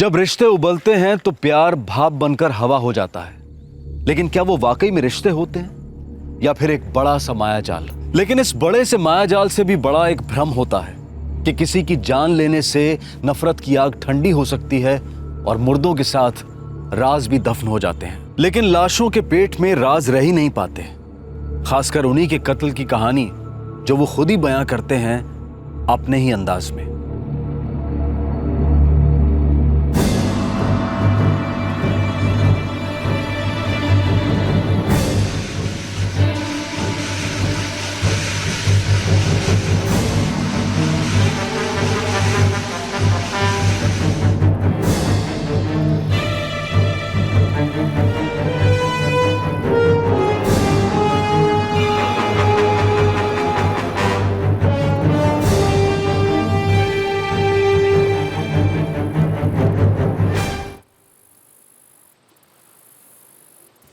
जब रिश्ते उबलते हैं तो प्यार भाप बनकर हवा हो जाता है, लेकिन क्या वो वाकई में रिश्ते होते हैं या फिर एक बड़ा सा मायाजाल? लेकिन इस बड़े से मायाजाल से भी बड़ा एक भ्रम होता है कि किसी की जान लेने से नफरत की आग ठंडी हो सकती है और मुर्दों के साथ राज भी दफन हो जाते हैं। लेकिन लाशों के पेट में राज रह ही नहीं पाते, खासकर उन्हीं के कत्ल की कहानी जो वो खुद ही बयां करते हैं अपने ही अंदाज में।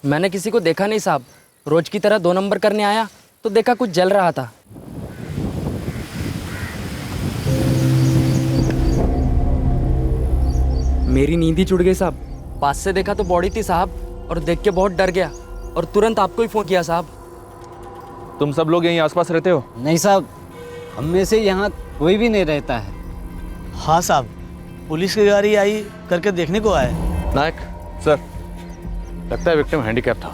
मैंने किसी को देखा नहीं साहब। रोज की तरह 2 नंबर करने आया तो देखा कुछ जल रहा था। मेरी नींद ही छूट गई साहब। पास से देखा तो बॉडी थी साहब, और देख के बहुत डर गया और तुरंत आपको ही फोन किया साहब। तुम सब लोग यहीं आसपास रहते हो? नहीं साहब, हम में से यहाँ कोई भी नहीं रहता है। हाँ साहब, पुलिस की गाड़ी आई करके देखने को आए। नायक सर, लगता है विक्टिम हैंडीकैप था।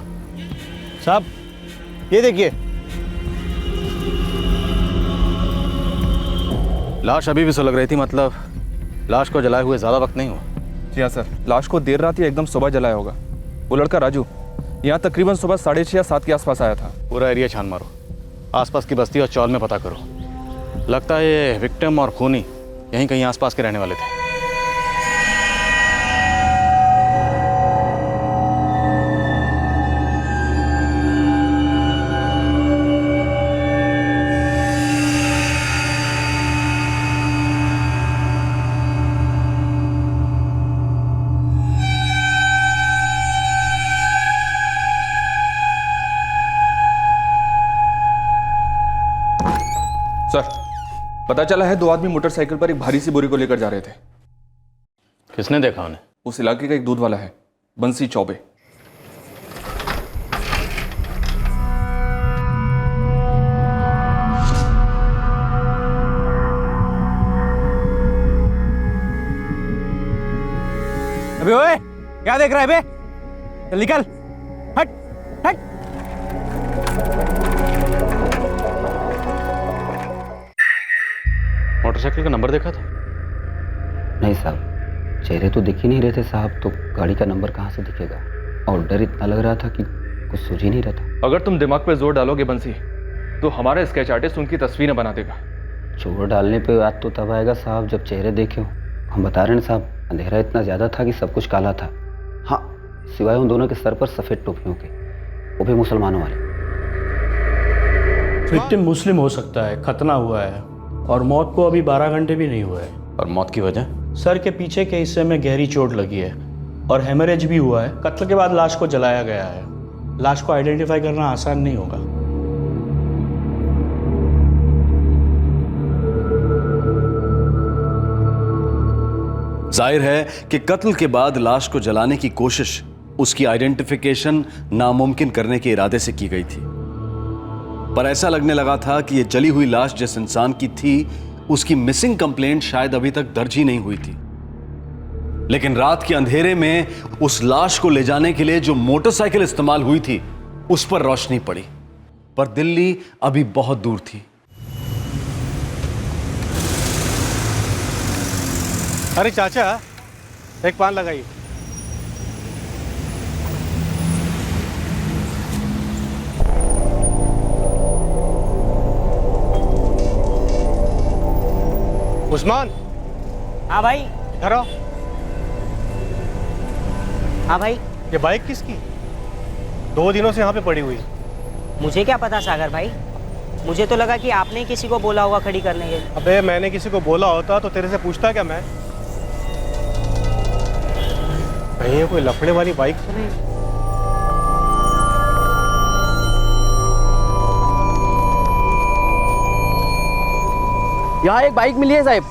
साहब ये देखिए, लाश अभी भी सुलग रही थी, मतलब लाश को जलाए हुए ज्यादा वक्त नहीं हुआ। जी हाँ सर, लाश को देर रात या एकदम सुबह जलाया होगा। वो लड़का राजू यहाँ तकरीबन सुबह 6:30 या 7 के आसपास आया था। पूरा एरिया छान मारो, आसपास की बस्ती और चौल में पता करो। लगता है ये विक्टिम और खूनी यहीं कहीं आसपास के रहने वाले थे। सर, पता चला है 2 आदमी मोटरसाइकिल पर एक भारी सी बोरी को लेकर जा रहे थे। किसने देखा उन्हें? उस इलाके का एक दूध वाला है, बंसी चौबे। अबे ओए, क्या देख रहा है बे? चल निकल, हट हट। मोटरसाइकिल का नंबर देखा था? नहीं साहब, चेहरे तो दिख ही नहीं रहे थे साहब, तो गाड़ी का नंबर कहाँ से दिखेगा? और डर इतना लग रहा था कि कुछ सूझ ही नहीं रहा था। अगर तुम दिमाग पे जोर डालोगे बंसी, तो हमारा स्केच आर्टिस्ट उनकी तस्वीरें बना देगा। जोर डालने पे याद तो तब आएगा साहब जब चेहरे देखे हो। हम बता रहे हैं साहब, अंधेरा इतना ज़्यादा था कि सब कुछ काला था। हाँ, सिवाय उन दोनों के सर पर सफ़ेद टोपियों के, वो भी मुसलमानों वाले। विक्टिम मुस्लिम हो सकता है, खतना हुआ है और मौत को अभी 12 घंटे भी नहीं हुए हैं। और मौत की वजह? सर के पीछे के हिस्से में गहरी चोट लगी है और हेमरेज भी हुआ है। कत्ल के बाद लाश को जलाया गया है। लाश को आइडेंटिफाई करना आसान नहीं होगा। जाहिर है कि कत्ल के बाद लाश को जलाने की कोशिश उसकी आइडेंटिफिकेशन नामुमकिन करने के इरादे से की गई थी। पर ऐसा लगने लगा था कि यह जली हुई लाश जिस इंसान की थी, उसकी मिसिंग कंप्लेंट शायद अभी तक दर्ज ही नहीं हुई थी। लेकिन रात के अंधेरे में उस लाश को ले जाने के लिए जो मोटरसाइकिल इस्तेमाल हुई थी, उस पर रोशनी पड़ी। पर दिल्ली अभी बहुत दूर थी। अरे चाचा, एक पान लगाइए। उस्मान। हाँ भाई। इधर आओ। हाँ भाई। ये बाइक किसकी? 2 दिनों से यहाँ पे पड़ी हुई। मुझे क्या पता सागर भाई, मुझे तो लगा कि आपने ही किसी को बोला होगा खड़ी करने के। अबे मैंने किसी को बोला होता तो तेरे से पूछता क्या मैं? कहीं ये कोई लफड़े वाली बाइक तो नहीं? यहाँ एक बाइक मिली है साहब।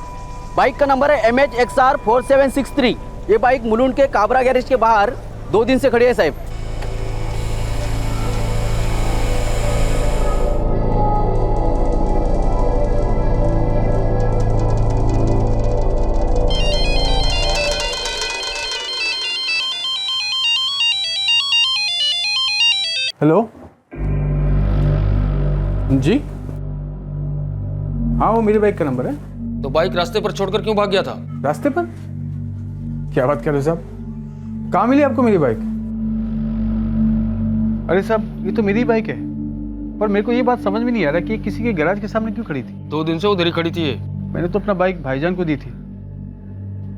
बाइक का नंबर है MHXR 4763। ये बाइक मुलुंड के काबरा गैरेज के बाहर 2 दिन से खड़ी है साहब। हेलो जी, हाँ वो मेरी बाइक का नंबर है। तो बाइक रास्ते पर छोड़कर क्यों भाग गया था? रास्ते पर? क्या बात कर रहे हो साहब? कहाँ मिली आपको मेरी बाइक? अरे साहब ये तो मेरी बाइक है, पर मेरे को ये बात समझ में नहीं आ रहा कि ये किसी के गैराज के सामने क्यों खड़ी थी। 2 दिन से उधर ही खड़ी थी ये। मैंने तो अपना बाइक भाईजान को दी थी।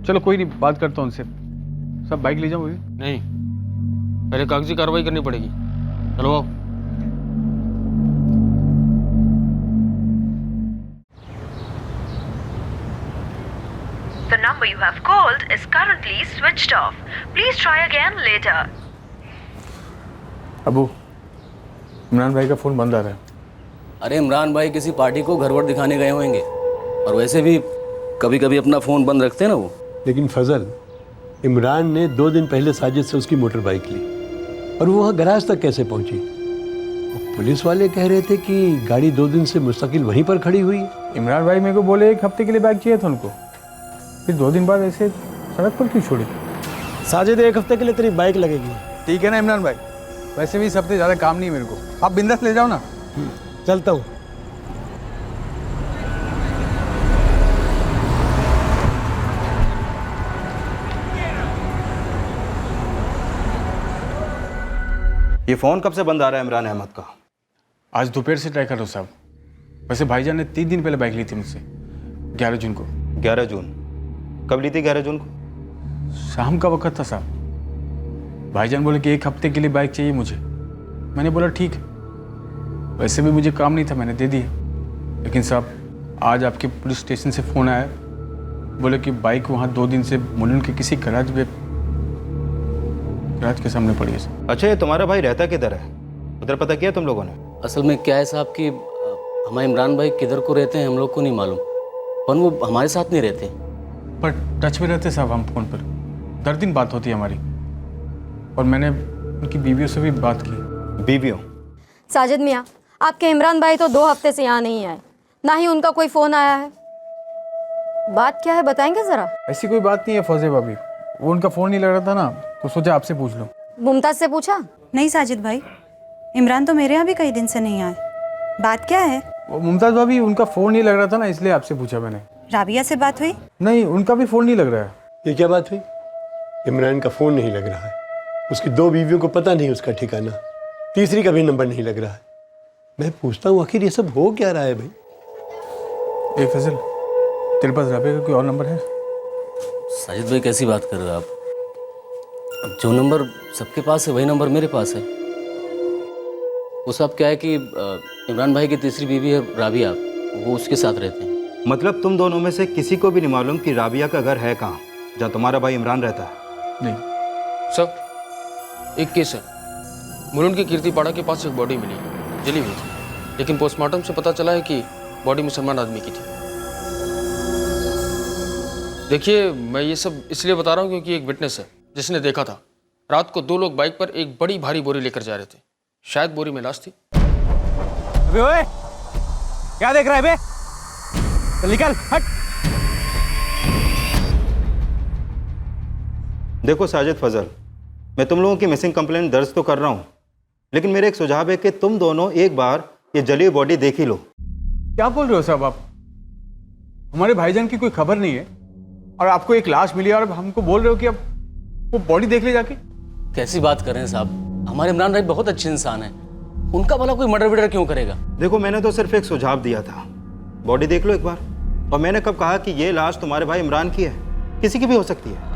चलो कोई नहीं, बात करता हूँ उनसे। सब बाइक ले जाओ। नहीं, पहले कागजी कार्रवाई करनी पड़ेगी। चलो आओ। The number you have called is currently switched off. Please try again later. Abu, Imran भाई का फ़ोन बंद आ रहा है। अरे इमरान भाई किसी पार्टी को घर वर दिखाने गए होंगे, और वैसे भी कभी कभी अपना फ़ोन बंद रखते हैं ना वो। लेकिन फजल, इमरान ने 2 दिन पहले साजिद से उसकी मोटर बाइक ली, और वो वहाँ गराज तक कैसे पहुँची? पुलिस वाले कह रहे थे कि गाड़ी 2 दिन से मुस्तकिल वहीं पर खड़ी हुई है। इमरान भाई मेरे को बोले 1 हफ्ते के लिए बाइक चाहिए था उनको, फिर 2 दिन बाद ऐसे सड़क पर क्यों छोड़ी? साजिद 1 हफ्ते के लिए तेरी बाइक लगेगी। ठीक है ना इमरान भाई, वैसे भी इस हफ्ते ज़्यादा काम नहीं है मेरे को, आप बिंदास ले जाओ ना। चलता हूँ। ये फ़ोन कब से बंद आ रहा है इमरान अहमद का? आज दोपहर से ट्राई करो साहब। वैसे भाईजान ने 3 दिन पहले बाइक ली थी मुझसे, 11 जून को। 11 जून? कब ली थी 11 जून को? शाम का वक्त था साहब। भाईजान बोले कि 1 हफ्ते के लिए बाइक चाहिए मुझे। मैंने बोला ठीक है, वैसे भी मुझे काम नहीं था, मैंने दे दिया। लेकिन साहब आज आपके पुलिस स्टेशन से फ़ोन आया, बोले कि बाइक वहाँ 2 दिन से मुलुंड के किसी गैराज के सामने पड़ी है। अच्छा, ये तुम्हारा भाई रहता किधर है? उधर पता किया तुम लोगों ने? असल में क्या है साहब कि हमारे इमरान भाई किधर को रहते हैं हम लोग को नहीं मालूम, पर वो हमारे साथ नहीं रहते। पर टच में रहते साहब हम फ़ोन पर, 10 दिन बात होती है हमारी, और मैंने उनकी बीवियों से भी बात की। बीवियों? साजिद मियाँ, आपके इमरान भाई तो 2 हफ्ते से यहाँ नहीं आए, ना ही उनका कोई फ़ोन आया है। बात क्या है बताएंगे ज़रा? ऐसी कोई बात नहीं है फौजे भाभी, वो उनका फ़ोन नहीं लग रहा था ना, तो सोचा आपसे पूछ लो। मुमताज़ से पूछा? नहीं साजिद भाई, इमरान तो मेरे यहाँ भी कई दिन से नहीं आए। बात क्या है? वो मुमताज़ भाभी, उनका फ़ोन नहीं लग रहा था ना, इसलिए आपसे पूछा मैंने। राबिया से बात हुई? नहीं, उनका भी फ़ोन नहीं लग रहा है। ये क्या बात हुई? इमरान का फ़ोन नहीं लग रहा है, उसकी 2 बीवियों को पता नहीं उसका ठिकाना, तीसरी का भी नंबर नहीं लग रहा है। मैं पूछता हूँ आखिर ये सब हो क्या रहा है भाई? ए फजल, तेरे पास राबिया का कोई और नंबर है? साजिद भाई कैसी बात कर रहे हो आप? अब जो नंबर सबके पास है वही नंबर मेरे पास है। वो सब क्या है कि इमरान भाई की तीसरी बीवी है राबिया, वो उसके साथ रहते हैं। मतलब तुम दोनों में से किसी को भी नहीं मालूम कि राबिया का घर है कहाँ, जहाँ तुम्हारा भाई इमरान रहता है? नहीं सर, एक केस है, मुलुंड के कीर्तिपाड़ा के पास एक बॉडी मिली, जली हुई थी, लेकिन पोस्टमार्टम से पता चला है कि बॉडी मुसलमान आदमी की थी। देखिए, मैं ये सब इसलिए बता रहा हूँ क्योंकि एक विटनेस है जिसने देखा था रात को 2 लोग बाइक पर एक बड़ी भारी बोरी लेकर जा रहे थे, शायद बोरी में लाश थी। अबे ओए, क्या देख रहा है बे? चल निकल, हट। देखो साजिद फजल, मैं तुम लोगों की मिसिंग कंप्लेंट दर्ज तो कर रहा हूँ, लेकिन मेरा एक सुझाव है कि तुम दोनों एक बार ये जली हुई बॉडी देख ही लो। क्या बोल रहे हो साहब आप? हमारे भाईजान की कोई खबर नहीं है और आपको एक लाश मिली और हमको बोल रहे हो कि अब वो बॉडी देख ले जाके? कैसी बात कर रहे हैं साहब? हमारे इमरान भाई बहुत अच्छे इंसान हैं, उनका भला कोई मर्डर वर्डर क्यों करेगा? देखो, मैंने तो सिर्फ एक सुझाव दिया था, बॉडी देख लो एक बार। और मैंने कब कहा कि ये लाश तुम्हारे भाई इमरान की है? किसी की भी हो सकती है।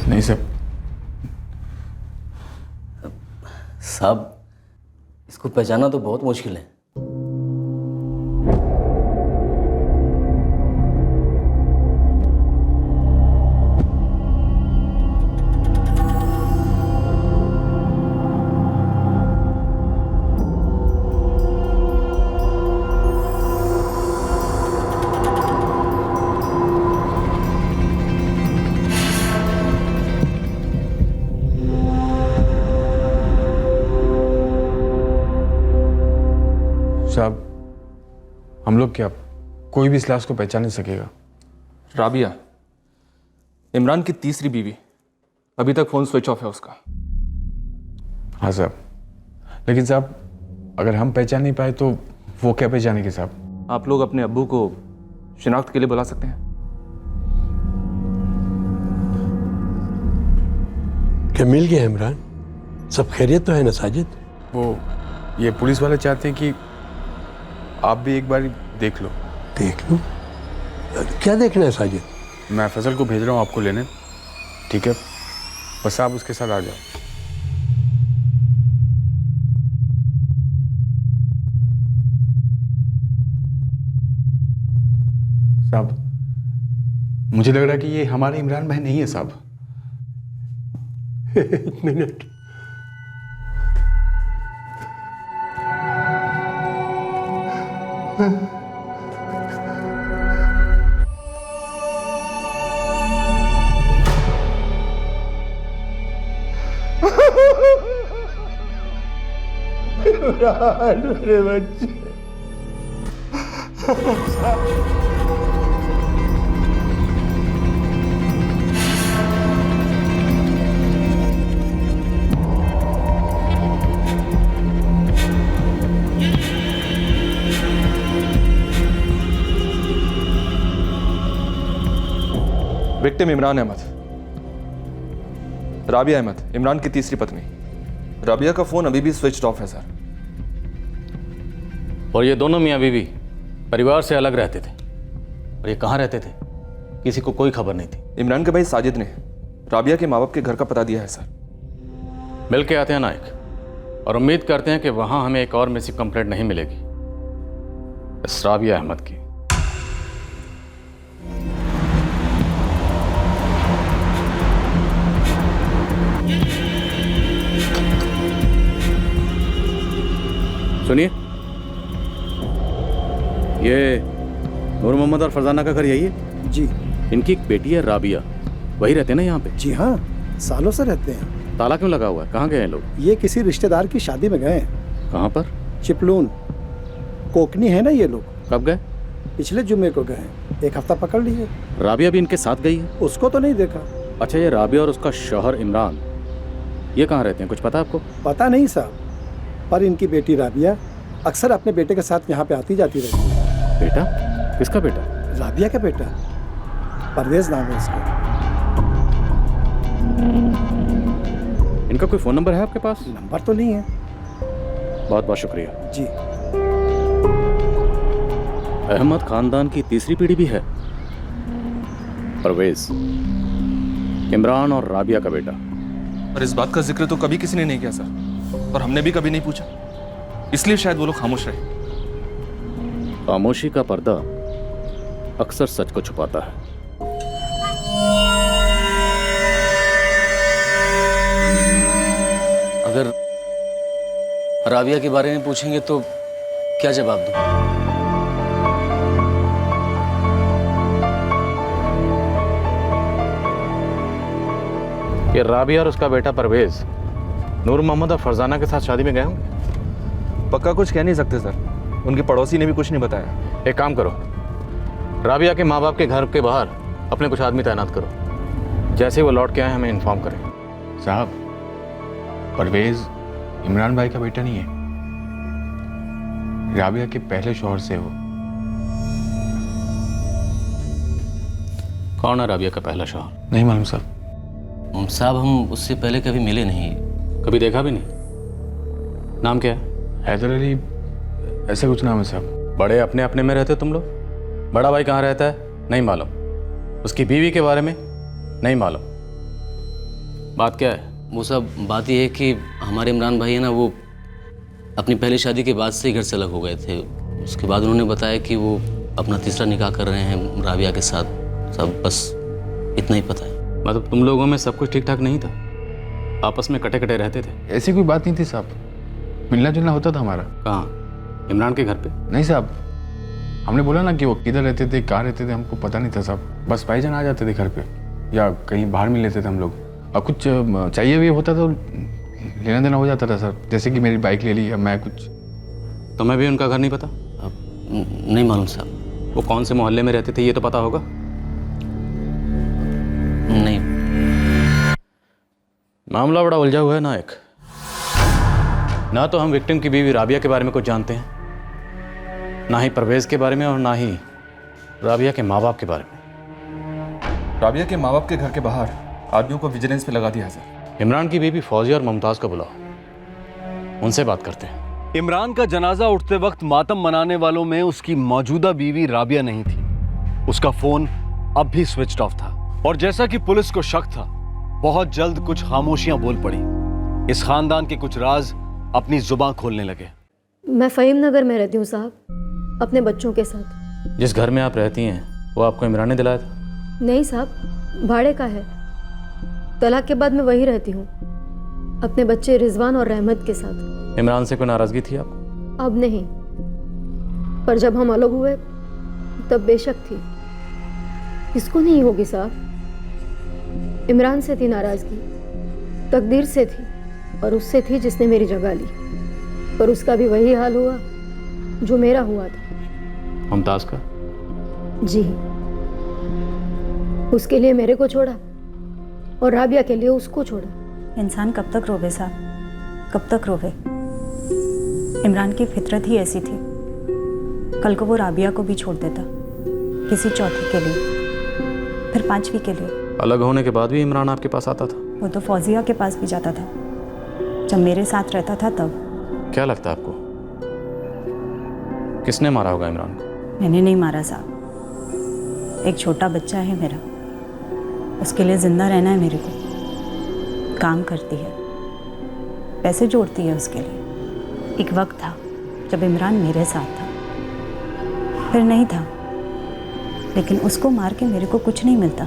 नहीं सर। साहब, इसको पहचाना तो बहुत मुश्किल है। तुम लोग क्या, कोई भी इस लाश को पहचान नहीं सकेगा? राबिया, इमरान की तीसरी बीवी, अभी तक फ़ोन स्विच ऑफ है उसका। हाँ साहब, लेकिन साहब अगर हम पहचान नहीं पाए तो वो क्या पहचानेगी साहब? आप लोग अपने अब्बू को शिनाख्त के लिए बुला सकते हैं। क्या मिल गया इमरान? सब खैरियत तो है ना साजिद? वो ये पुलिस वाले चाहते हैं कि आप भी एक बार देख लो। देख लो? क्या देखना है साजिद? मैं फैसल को भेज रहा हूँ आपको लेने, ठीक है? बस आप उसके साथ आ जाओ। साहब, मुझे लग रहा है कि ये हमारे इमरान भाई नहीं है साहब। एक मिनट। इमरान मेरे बच्चे। विक्टिम इमरान अहमद, राबिया अहमद, इमरान की तीसरी पत्नी। राबिया का फोन अभी भी स्विच ऑफ है सर। और ये दोनों मियाँ बीवी परिवार से अलग रहते थे, और ये कहाँ रहते थे किसी को कोई खबर नहीं थी। इमरान के भाई साजिद ने राबिया के माँ बाप के घर का पता दिया है सर। मिल के आते हैं नायक, और उम्मीद करते हैं कि वहाँ हमें एक और मिसिंग कंप्लेंट नहीं मिलेगी इस राबिया अहमद की। सुनिए, ये नूर मोहम्मद और फरजाना का घर यही है? जी। इनकी एक बेटी है राबिया, वही रहते हैं ना यहाँ पे? जी हाँ, सालों से रहते हैं। ताला क्यों लगा हुआ है? कहाँ गए हैं लोग? ये किसी रिश्तेदार की शादी में गए हैं। कहाँ पर? चिपलून, कोकनी है ना ये लोग। कब गए? पिछले जुम्मे को गए, एक हफ्ता पकड़ लिए। राबिया भी इनके साथ गई है? उसको तो नहीं देखा। अच्छा, ये राबिया और उसका शौहर इमरान ये कहाँ रहते हैं, कुछ पता आपको? पता नहीं साहब, पर इनकी बेटी राबिया अक्सर अपने बेटे के साथ यहाँ पे आती जाती रहती है। बेटा? किसका बेटा? राबिया का बेटा, परवेज नाम है इसका। इनका कोई फोन नंबर है आपके पास? नंबर तो नहीं है। बहुत बहुत शुक्रिया जी। अहमद खानदान की तीसरी पीढ़ी भी है, परवेज, इमरान और राबिया का बेटा। और इस बात का जिक्र तो कभी किसी ने नहीं किया सर, और हमने भी कभी नहीं पूछा, इसलिए शायद वो लोग खामोश रहे। खामोशी का पर्दा अक्सर सच को छुपाता है। अगर राबिया के बारे में पूछेंगे तो क्या जवाब दूं? कि राबिया और उसका बेटा परवेज नूर मोहम्मद और फरजाना के साथ शादी में गए होंगे? पक्का कुछ कह नहीं सकते सर, उनकी पड़ोसी ने भी कुछ नहीं बताया। एक काम करो, राबिया के माँ बाप के घर के बाहर अपने कुछ आदमी तैनात करो, जैसे वो लौट के आए हमें इन्फॉर्म करें। साहब, परवेज इमरान भाई का बेटा नहीं है, राबिया के पहले शौहर से हो। कौन है राबिया का पहला शौहर? नहीं मालूम साहब। साहब, हम उससे पहले कभी मिले नहीं, कभी देखा भी नहीं। नाम क्या है? हैदर अली, ऐसा कुछ नाम है साहब। बड़े अपने अपने में रहते तुम लोग? बड़ा भाई कहाँ रहता है? नहीं मालूम। उसकी बीवी के बारे में नहीं मालूम। बात क्या है? वो सब बात यह है कि हमारे इमरान भाई है ना, वो अपनी पहली शादी के बाद से ही घर से अलग हो गए थे। उसके बाद उन्होंने बताया कि वो अपना तीसरा निकाह कर रहे हैं राबिया के साथ। सब बस इतना ही पता है। मतलब तुम लोगों में सब कुछ ठीक ठाक नहीं था, आपस में कटे कटे रहते थे? ऐसी कोई बात नहीं थी साहब, मिलना जुलना होता था हमारा। कहाँ? इमरान के घर पे? नहीं साहब, हमने बोला ना कि वो किधर रहते थे, कहाँ रहते थे, हमको पता नहीं था साहब। बस भाईजान आ जाते थे घर पे या कहीं बाहर मिल लेते थे हम लोग, और कुछ चाहिए भी होता तो लेना देना हो जाता था सर। जैसे कि मेरी बाइक ले ली या मैं कुछ। तुम्हें भी उनका घर नहीं पता? नहीं मालूम साहब। वो कौन से मोहल्ले में रहते थे ये तो पता होगा? नहीं। मामला बड़ा उलझा हुआ है नायक। ना तो हम विक्टिम की बीवी राबिया के बारे में कुछ जानते हैं, ना ही परवेज के बारे में, और ना ही राबिया के माँ बाप के बारे में। राबिया के माँ बाप के घर के बाहर आदमियों को विजिलेंस पे लगा दिया है सर। इमरान की बीवी फौजिया और मुमताज को बुलाओ, उनसे बात करते हैं। इमरान का जनाजा उठते वक्त मातम मनाने वालों में उसकी मौजूदा बीवी राबिया नहीं थी। उसका फोन अब भी स्विच्ड ऑफ था और जैसा कि पुलिस को शक था, बहुत जल्द कुछ खामोशियां बोल पड़ी। इस खानदान के कुछ राज अपनी जुबान खोलने लगे। मैं फ़हीम नगर में रहती हूँ साहब, अपने बच्चों के साथ। जिस घर में आप रहती हैं वो आपको इमरान ने दिलाया था? नहीं साहब, भाड़े का है। तलाक के बाद मैं वहीं रहती हूँ अपने बच्चे रिजवान और रहमत के साथ। इमरान से कोई नाराजगी थी आपको? अब नहीं, पर जब हम अलग हुए तब बेशक थी। किसको नहीं होगी साहब। इमरान से थी नाराजगी, तकदीर से थी, और उससे थी जिसने मेरी जगह ली। पर उसका भी वही हाल हुआ जो मेरा हुआ था। मुमताज का? जी, उसके लिए मेरे को छोड़ा और राबिया के लिए उसको छोड़ा। इंसान कब तक रोवे साहब, कब तक रोवे। इमरान की फितरत ही ऐसी थी। कल को वो राबिया को भी छोड़ देता, किसी चौथी के लिए, फिर पांचवी के लिए। अलग होने के बाद भी इमरान आपके पास आता था? वो तो फौजिया के पास भी जाता था, जब मेरे साथ रहता था तब। क्या लगता है आपको किसने मारा होगा इमरान को? मैंने नहीं मारा साहब। एक छोटा बच्चा है मेरा, उसके लिए जिंदा रहना है मेरे को। काम करती है, पैसे जोड़ती है उसके लिए। एक वक्त था जब इमरान मेरे साथ था, फिर नहीं था। लेकिन उसको मार के मेरे को कुछ नहीं मिलता।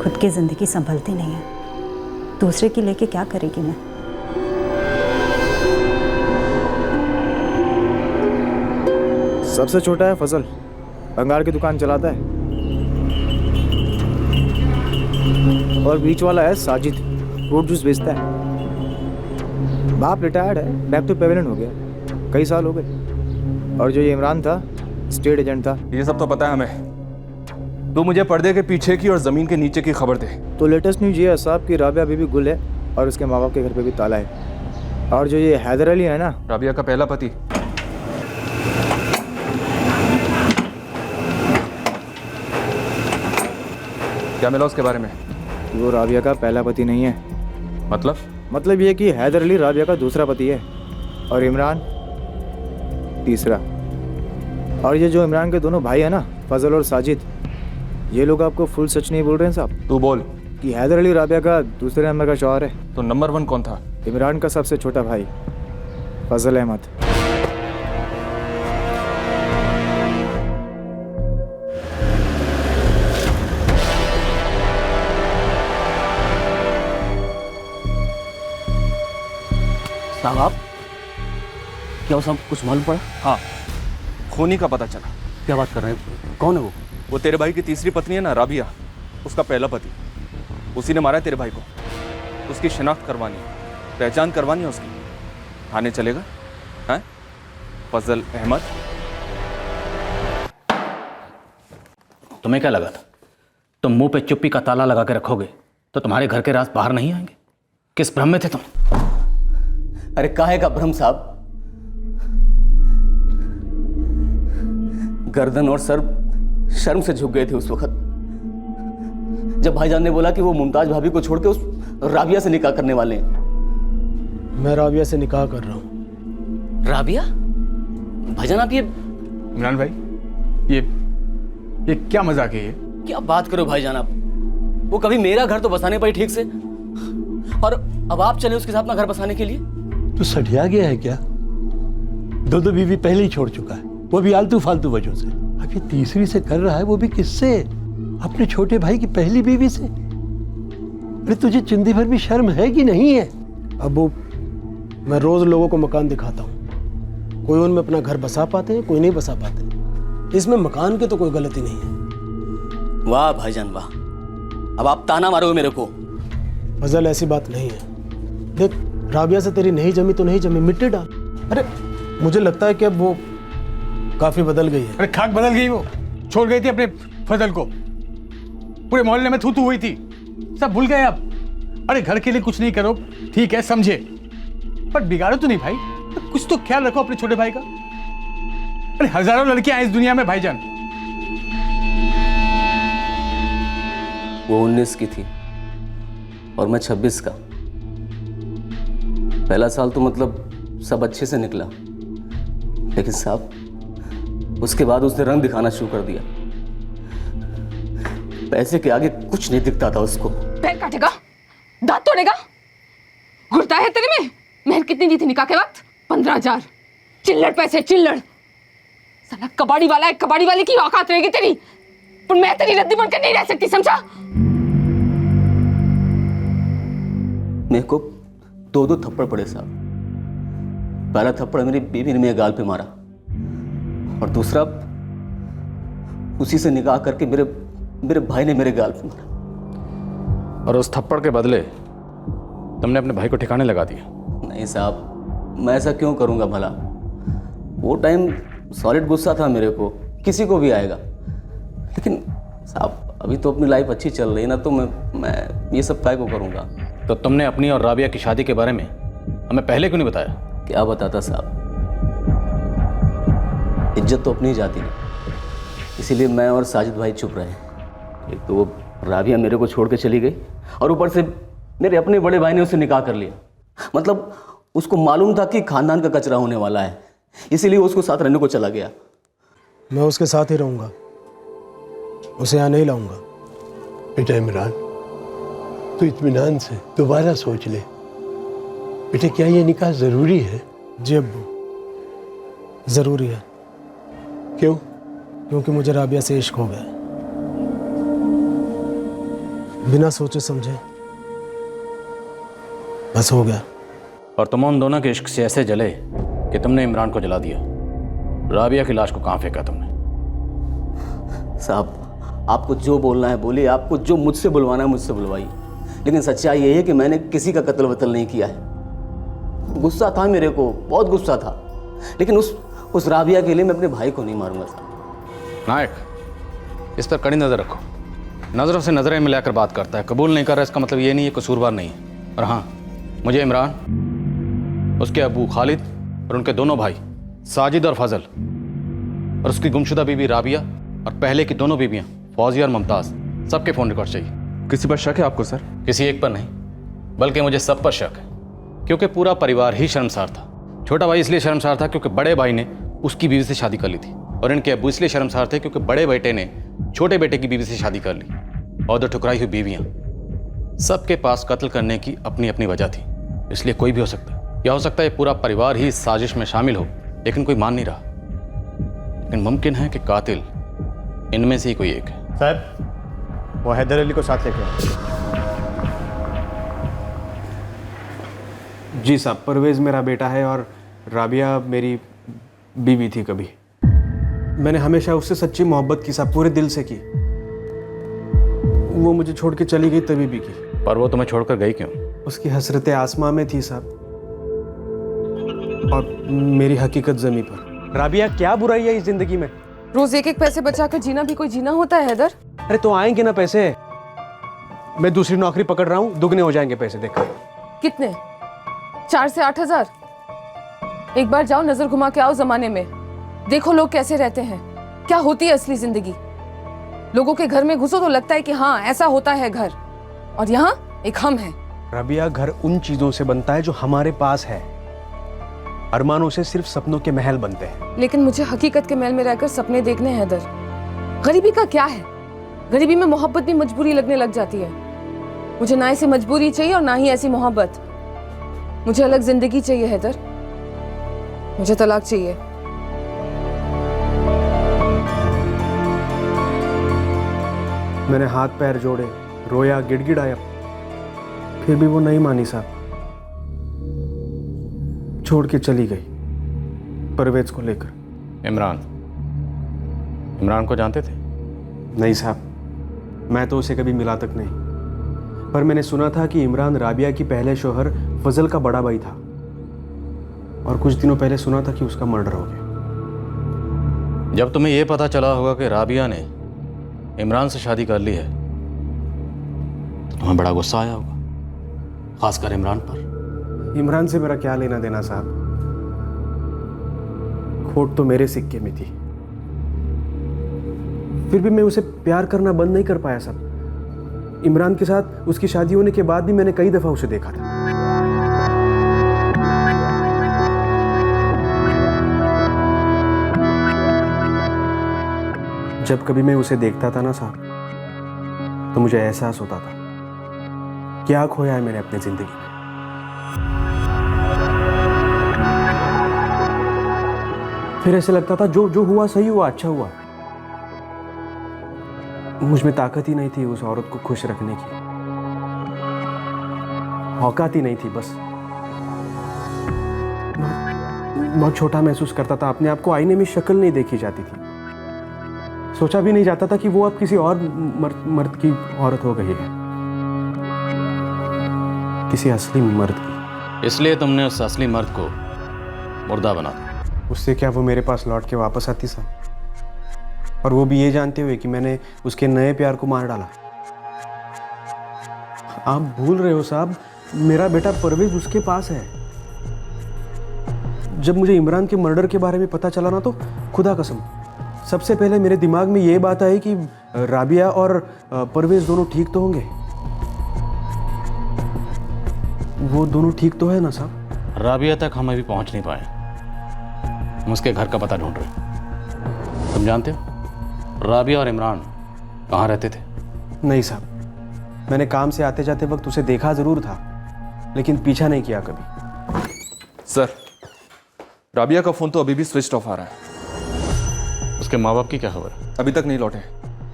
खुद की जिंदगी संभलती नहीं है, दूसरे की लेके क्या करेगी मैं। सबसे छोटा है फजल, बंगाल की दुकान चलाता है। और बीच वाला है साजिद, फ्रूट जूस बेचता है। बाप रिटायर्ड है, बैक टू पेवेलियन हो गया, कई साल हो गए। और जो ये इमरान था, स्टेट एजेंट था। ये सब तो पता है हमें। तू मुझे पर्दे के पीछे की और जमीन के नीचे की खबर दे। तो लेटेस्ट न्यूज ये है साहब कि राबिया बीबी गुल है और उसके माँ बाप के घर पे भी ताला है। और जो ये हैदर अली है ना, राबिया का पहला पति, क्या मिला उसके बारे में? वो राबिया का पहला पति नहीं है। मतलब ये कि हैदर अली राबिया का दूसरा पति है और इमरान तीसरा। और ये जो इमरान के दोनों भाई है ना, फजल और साजिद, ये लोग आपको फुल सच नहीं बोल रहे हैं साहब। तू बोल। कि हैदर अली राबिया का दूसरे नंबर का शौहर है। तो नंबर 1 कौन था? इमरान का सबसे छोटा भाई फजल अहमद। साहब आप क्या वो सब कुछ मालूम पड़ा? हाँ, खूनी का पता चला। क्या बात कर रहे हैं? कौन है वो? वो तेरे भाई की तीसरी पत्नी है ना राबिया, उसका पहला पति। उसी ने मारा है तेरे भाई को। उसकी शिनाख्त करवानी है, पहचान करवानी है उसकी। थाने चलेगा? हैं? फजल अहमद। तुम्हें क्या लगा था तुम मुंह पे चुप्पी का ताला लगा के रखोगे तो तुम्हारे घर के राज बाहर नहीं आएंगे? किस भ्रम में थे तुम? अरे काहे का भ्रम साहब? गर्दन और सर शर्म से झुक गए थे उस वक्त जब भाईजान ने बोला कि वो मुमताज भाभी को छोड़ के उस राबिया से निकाह करने वाले हैं। मैं राबिया से निकाह कर रहा हूँ। राबिया? भाईजान आप ये इमरान भाई, ये क्या मजाक है? ये क्या बात करो भाईजान आप? वो कभी मेरा घर तो बसाने पाई ठीक से, और अब आप चले उसके साथ अपना घर बसाने के लिए? तो सठिया गया है क्या? दो बीवी पहले ही छोड़ चुका है, वो भी आलतू फालतू वजहों से। अब ये तीसरी से कर रहा है, वो भी किससे? अपने छोटे भाई की पहली बीवी से। अरे तुझे चिंदी भर भी शर्म है कि नहीं है? अबू, मैं रोज लोगों को मकान दिखाता हूँ, कोई उनमें अपना घर बसा पाते हैं, कोई नहीं बसा पाते। इसमें मकान की तो कोई गलती नहीं है। वाह भाईजान वाह, अब आप ताना मारोगे मेरे को। फजल ऐसी बात नहीं है। देख, राबिया से तेरी नहीं जमी तो नहीं जमी, मिट्टी डाल। अरे मुझे लगता है कि अब वो काफी बदल गई है। अरे खाक बदल गई वो, छोड़ गई थी अपने फजल को, पूरे मोहल्ले में थू थू हुई थी, सब भूल गए अब। अरे घर के लिए कुछ नहीं करो ठीक है समझे, पर बिगाड़ो तो नहीं भाई, तो कुछ तो ख्याल रखो अपने छोटे भाई का। अरे हजारों लड़कियां हैं इस दुनिया में भाईजान। वो 19 की थी और मैं 26 का। पहला साल तो मतलब सब अच्छे से निकला, लेकिन साहब उसके बाद उसने रंग दिखाना शुरू कर दिया। पैसे के आगे कुछ नहीं दिखता था उसको। पैर काटेगा, दांत तोड़ेगा, घुरता है तेरे में। मेहर कितनी दी थी निकाह के वक्त? 15,000। चिल्लड़ पैसे, चिल्लड़। साला कबाड़ी वाला है, कबाड़ी वाले की औकात रहेगी तेरी, पर मैं तेरी रद्दी बनकर नहीं रह सकती, समझा? मेरे को 2 थप्पड़ पड़े साहब। पहला थप्पड़ मेरी बीवी ने मेरे गाल पे मारा, और दूसरा उसी से निकाह करके मेरे भाई ने मेरे गाल पे मारा। और उस थप्पड़ के बदले तुमने अपने भाई को ठिकाने लगा दिया? नहीं साहब, मैं ऐसा क्यों करूंगा भला? वो टाइम सॉलिड गुस्सा था मेरे को, किसी को भी आएगा। लेकिन साहब अभी तो अपनी लाइफ अच्छी चल रही है ना, तो मैं ये सब काय को करूंगा। तो तुमने अपनी और राबिया की शादी के बारे में हमें पहले क्यों नहीं बताया? क्या बताता साहब, इज्जत तो अपनी ही जाती है, इसीलिए मैं और साजिद भाई चुप रहे। एक तो वो राबिया मेरे को छोड़ के चली गई, और ऊपर से मेरे अपने बड़े भाई ने उससे निकाह कर लिया। मतलब उसको मालूम था कि खानदान का कचरा होने वाला है, इसीलिए उसको साथ रहने को चला गया। मैं उसके साथ ही रहूंगा, उसे यहाँ नहीं लाऊंगा। बेटा इमरान, तू इत्मीनान से दोबारा सोच ले। बेटे क्या ये निकाह जरूरी है? जी अब्बू, जरूरी है। क्यों? क्योंकि मुझे राबिया से इश्क हो गया, बिना सोचे समझे बस हो गया। और तुम उन दोनों के इश्क से ऐसे जले कि तुमने इमरान को जला दिया। राबिया की लाश को कहाँ फेंका तुमने? साहब आपको जो बोलना है बोलिए, आपको जो मुझसे बुलवाना है मुझसे बुलवाइए, लेकिन सच्चाई ये है कि मैंने किसी का कत्ल वत्ल नहीं किया है। गुस्सा था मेरे को, बहुत गुस्सा था, लेकिन उस राबिया के लिए मैं अपने भाई को नहीं मारूंगा साहब। नायक, इस पर कड़ी नज़र रखो। नज़रों से नज़रें मिलाकर बात करता है, कबूल नहीं कर रहा, इसका मतलब ये नहीं है कसूरवार नहीं है। और हाँ, मुझे इमरान, उसके अबू खालिद और उनके दोनों भाई साजिद और फजल, और उसकी गुमशुदा बीवी राबिया और पहले की दोनों बीवियाँ फौजिया और मुमताज़, सबके फ़ोन रिकॉर्ड चाहिए। किसी पर शक है आपको सर? किसी एक पर नहीं, बल्कि मुझे सब पर शक है, क्योंकि पूरा परिवार ही शर्मसार था। छोटा भाई इसलिए शर्मसार था क्योंकि बड़े भाई ने उसकी बीवी से शादी कर ली थी, और इनके अब्बू इसलिए शर्मसार थे क्योंकि बड़े बेटे ने छोटे बेटे की बीवी से शादी कर ली। और 2 ठुकराई हुई बीवियाँ, सबके पास कत्ल करने की अपनी अपनी वजह थी। इसलिए कोई भी हो सकता है, या हो सकता है पूरा परिवार ही इस साजिश में शामिल हो, लेकिन कोई मान नहीं रहा। लेकिन मुमकिन है कि कातिल इनमें से ही कोई एक है। साहब वो हैदर अली को साथ लेके आए। जी साहब, परवेज़ मेरा बेटा है और राबिया मेरी बीवी थी। कभी मैंने हमेशा उससे सच्ची मोहब्बत की साहब, पूरे दिल से की। वो मुझे छोड़ के चली गई तभी भी की। पर वो तुम्हें छोड़कर गई क्यों? उसकी हसरतें आसमां में थी साहब, और मेरी हकीकत ज़मीं पर। राबिया क्या बुराई है इस जिंदगी में? रोज एक पैसे बचाकर जीना भी कोई जीना होता है हैदर? अरे तो आएंगे ना पैसे, मैं दूसरी नौकरी पकड़ रहा हूँ, दुगने हो जाएंगे पैसे। देखो कितने? 4 से 8 हजार। एक बार जाओ, नजर घुमा के आओ जमाने में, देखो लोग कैसे रहते हैं, क्या होती है असली जिंदगी। लोगों के घर में घुसो तो लगता है कि हाँ ऐसा होता है घर, और यहाँ एक हम है। राबिया, घर उन चीजों से बनता है जो हमारे पास है, अरमानों से सिर्फ सपनों के महल बनते हैं। लेकिन मुझे हकीकत के महल में रहकर सपने देखने हैं हैदर। गरीबी का क्या है, गरीबी में मोहब्बत भी मजबूरी लगने लग जाती है। मुझे ना ऐसी मजबूरी चाहिए और ना ही ऐसी मोहब्बत। मुझे अलग जिंदगी चाहिए हैदर, मुझे तलाक चाहिए। मैंने हाथ पैर जोड़े, रोया, गिड़गिड़ाया, फिर भी वो नहीं मानी साहब, छोड़ के चली गई परवेज को लेकर। इमरान को जानते थे? नहीं साहब, मैं तो उसे कभी मिला तक नहीं, पर मैंने सुना था कि इमरान राबिया की पहले शोहर फजल का बड़ा भाई था, और कुछ दिनों पहले सुना था कि उसका मर्डर हो गया। जब तुम्हें यह पता चला होगा कि राबिया ने इमरान से शादी कर ली है तो तुम्हें बड़ा गुस्सा आया होगा, खासकर इमरान पर। इमरान से मेरा क्या लेना देना साहब, खोट तो मेरे सिक्के में थी, फिर भी मैं उसे प्यार करना बंद नहीं कर पाया साहब। इमरान के साथ उसकी शादी होने के बाद भी मैंने कई दफा उसे देखा था। जब कभी मैं उसे देखता था ना साहब, तो मुझे एहसास होता था क्या खोया है मैंने अपनी जिंदगी में। फिर ऐसे लगता था जो हुआ सही हुआ, अच्छा हुआ। मुझ में ताकत ही नहीं थी उस औरत को खुश रखने की, औकात ही नहीं थी। बस बहुत छोटा महसूस करता था अपने आप को, आईने में शक्ल नहीं देखी जाती थी। सोचा भी नहीं जाता था कि वो अब किसी और मर्द की औरत हो गई है, किसी असली मर्द की। इसलिए तुमने उस असली मर्द को मुर्दा बना दिया। उससे क्या वो मेरे पास लौट के वापस आती साहब, और वो भी ये जानते हुए कि मैंने उसके नए प्यार को मार डाला। आप भूल रहे हो साहब, मेरा बेटा परवेज उसके पास है। जब मुझे इमरान के मर्डर के बारे में पता चला ना, तो खुदा कसम सबसे पहले मेरे दिमाग में ये बात आई कि राबिया और परवेज दोनों ठीक तो होंगे। वो दोनों ठीक तो है ना साहब? राबिया तक हम अभी पहुंच नहीं पाए, हम उसके घर का पता ढूंढ रहे हैं। तुम जानते हो राबिया और इमरान कहाँ रहते थे? नहीं साहब, मैंने काम से आते जाते वक्त उसे देखा जरूर था, लेकिन पीछा नहीं किया कभी। सर, राबिया का फोन तो अभी भी स्विच ऑफ आ रहा है। उसके माँ बाप की क्या खबर? अभी तक नहीं लौटे।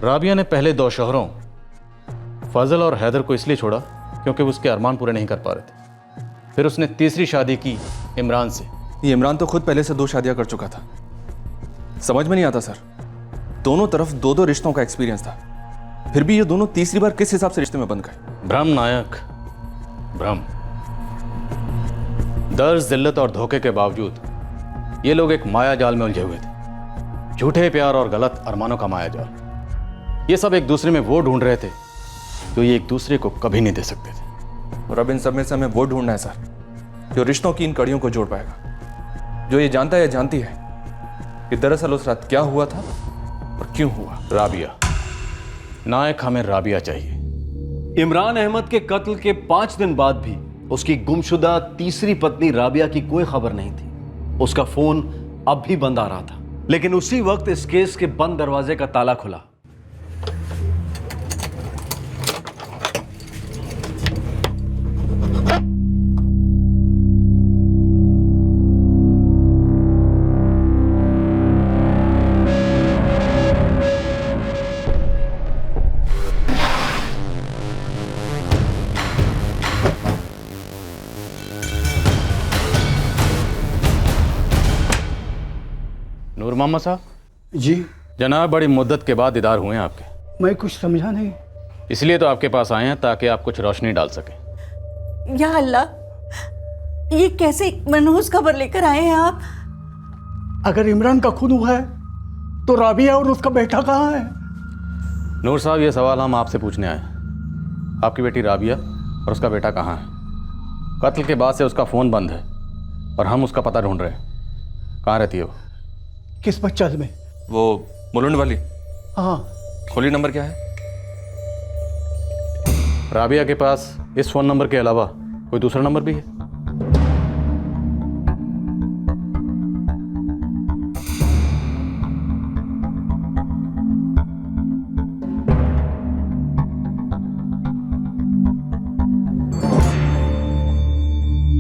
राबिया ने पहले 2 शोहरों फजल और हैदर को इसलिए छोड़ा क्योंकि वो उसके अरमान पूरे नहीं कर पा रहे थे। फिर उसने तीसरी शादी की इमरान से। ये इमरान तो खुद पहले से 2 शादियां कर चुका था। समझ में नहीं आता सर, दोनों तरफ 2-2 रिश्तों का एक्सपीरियंस था, फिर भी ये दोनों तीसरी बार किस हिसाब से रिश्ते में बंध गए? भ्रम नायक, भ्रम। दर्द, जिल्लत और धोखे के बावजूद ये लोग एक माया जाल में उलझे हुए थे, झूठे प्यार और गलत अरमानों का माया जाल। ये सब एक दूसरे में वो ढूंढ रहे थे जो ये एक दूसरे को कभी नहीं दे सकते थे। और अब इन सब में से हमें वो ढूंढना है सर जो रिश्तों की इन कड़ियों को जोड़ पाएगा, जो ये जानता है, जानती है कि दरअसल उस रात क्या हुआ था और क्यों हुआ। राबिया नायक, हमें राबिया चाहिए। इमरान अहमद के कत्ल के 5 दिन बाद भी उसकी गुमशुदा तीसरी पत्नी राबिया की कोई खबर नहीं थी। उसका फोन अब भी बंद आ रहा था, लेकिन उसी वक्त इस केस के बंद दरवाजे का ताला खुला। नूर मोहम्मद साहब। जी जनाब, बड़ी मुद्दत के बाद दीदार हुए हैं आपके। मैं कुछ समझा नहीं। इसलिए तो आपके पास आए हैं ताकि आप कुछ रोशनी डाल सकें। या अल्लाह, ये कैसे मनहूस खबर लेकर आए हैं आप? अगर इमरान का खून हुआ है तो राबिया और उसका बेटा कहाँ है? नूर साहब, ये सवाल हम आपसे पूछने आए हैं। आपकी बेटी राबिया और उसका बेटा कहाँ है? कत्ल के बाद से उसका फ़ोन बंद है और हम उसका पता ढूंढ रहे हैं। कहाँ रहती है वो? किस बच्चल में? वो मुलुंड वाली? हाँ। खोली नंबर क्या है? राबिया के पास इस फ़ोन नंबर के अलावा कोई दूसरा नंबर भी है?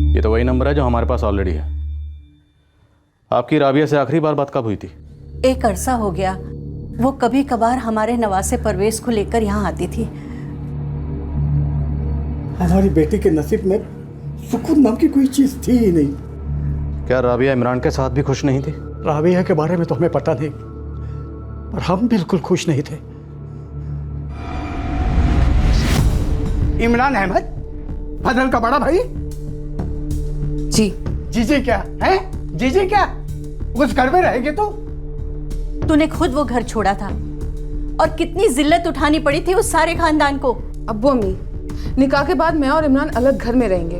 ये तो वही नंबर है जो हमारे पास ऑलरेडी है। आपकी राबिया से आखिरी बार बात कब हुई थी? एक अरसा हो गया। वो कभी कभार हमारे नवासे परवेज को लेकर यहाँ आती थी। हमारी बेटी के नसीब में सुकून नाम की कोई चीज थी ही नहीं। क्या राबिया इमरान के साथ भी खुश नहीं थी? राबिया के बारे में तो हमें पता नहीं, पर हम बिल्कुल खुश नहीं थे। इमरान अहमद, फजल का बड़ा भाई? जी। जीजी क्या है? जीजी क्या? उस घर में रहेगी तो? तूने खुद वो घर छोड़ा था और कितनी जिल्लत उठानी पड़ी थी उस सारे खानदान को। अब्बू अम्मी, निकाह के बाद मैं और इमरान अलग घर में रहेंगे,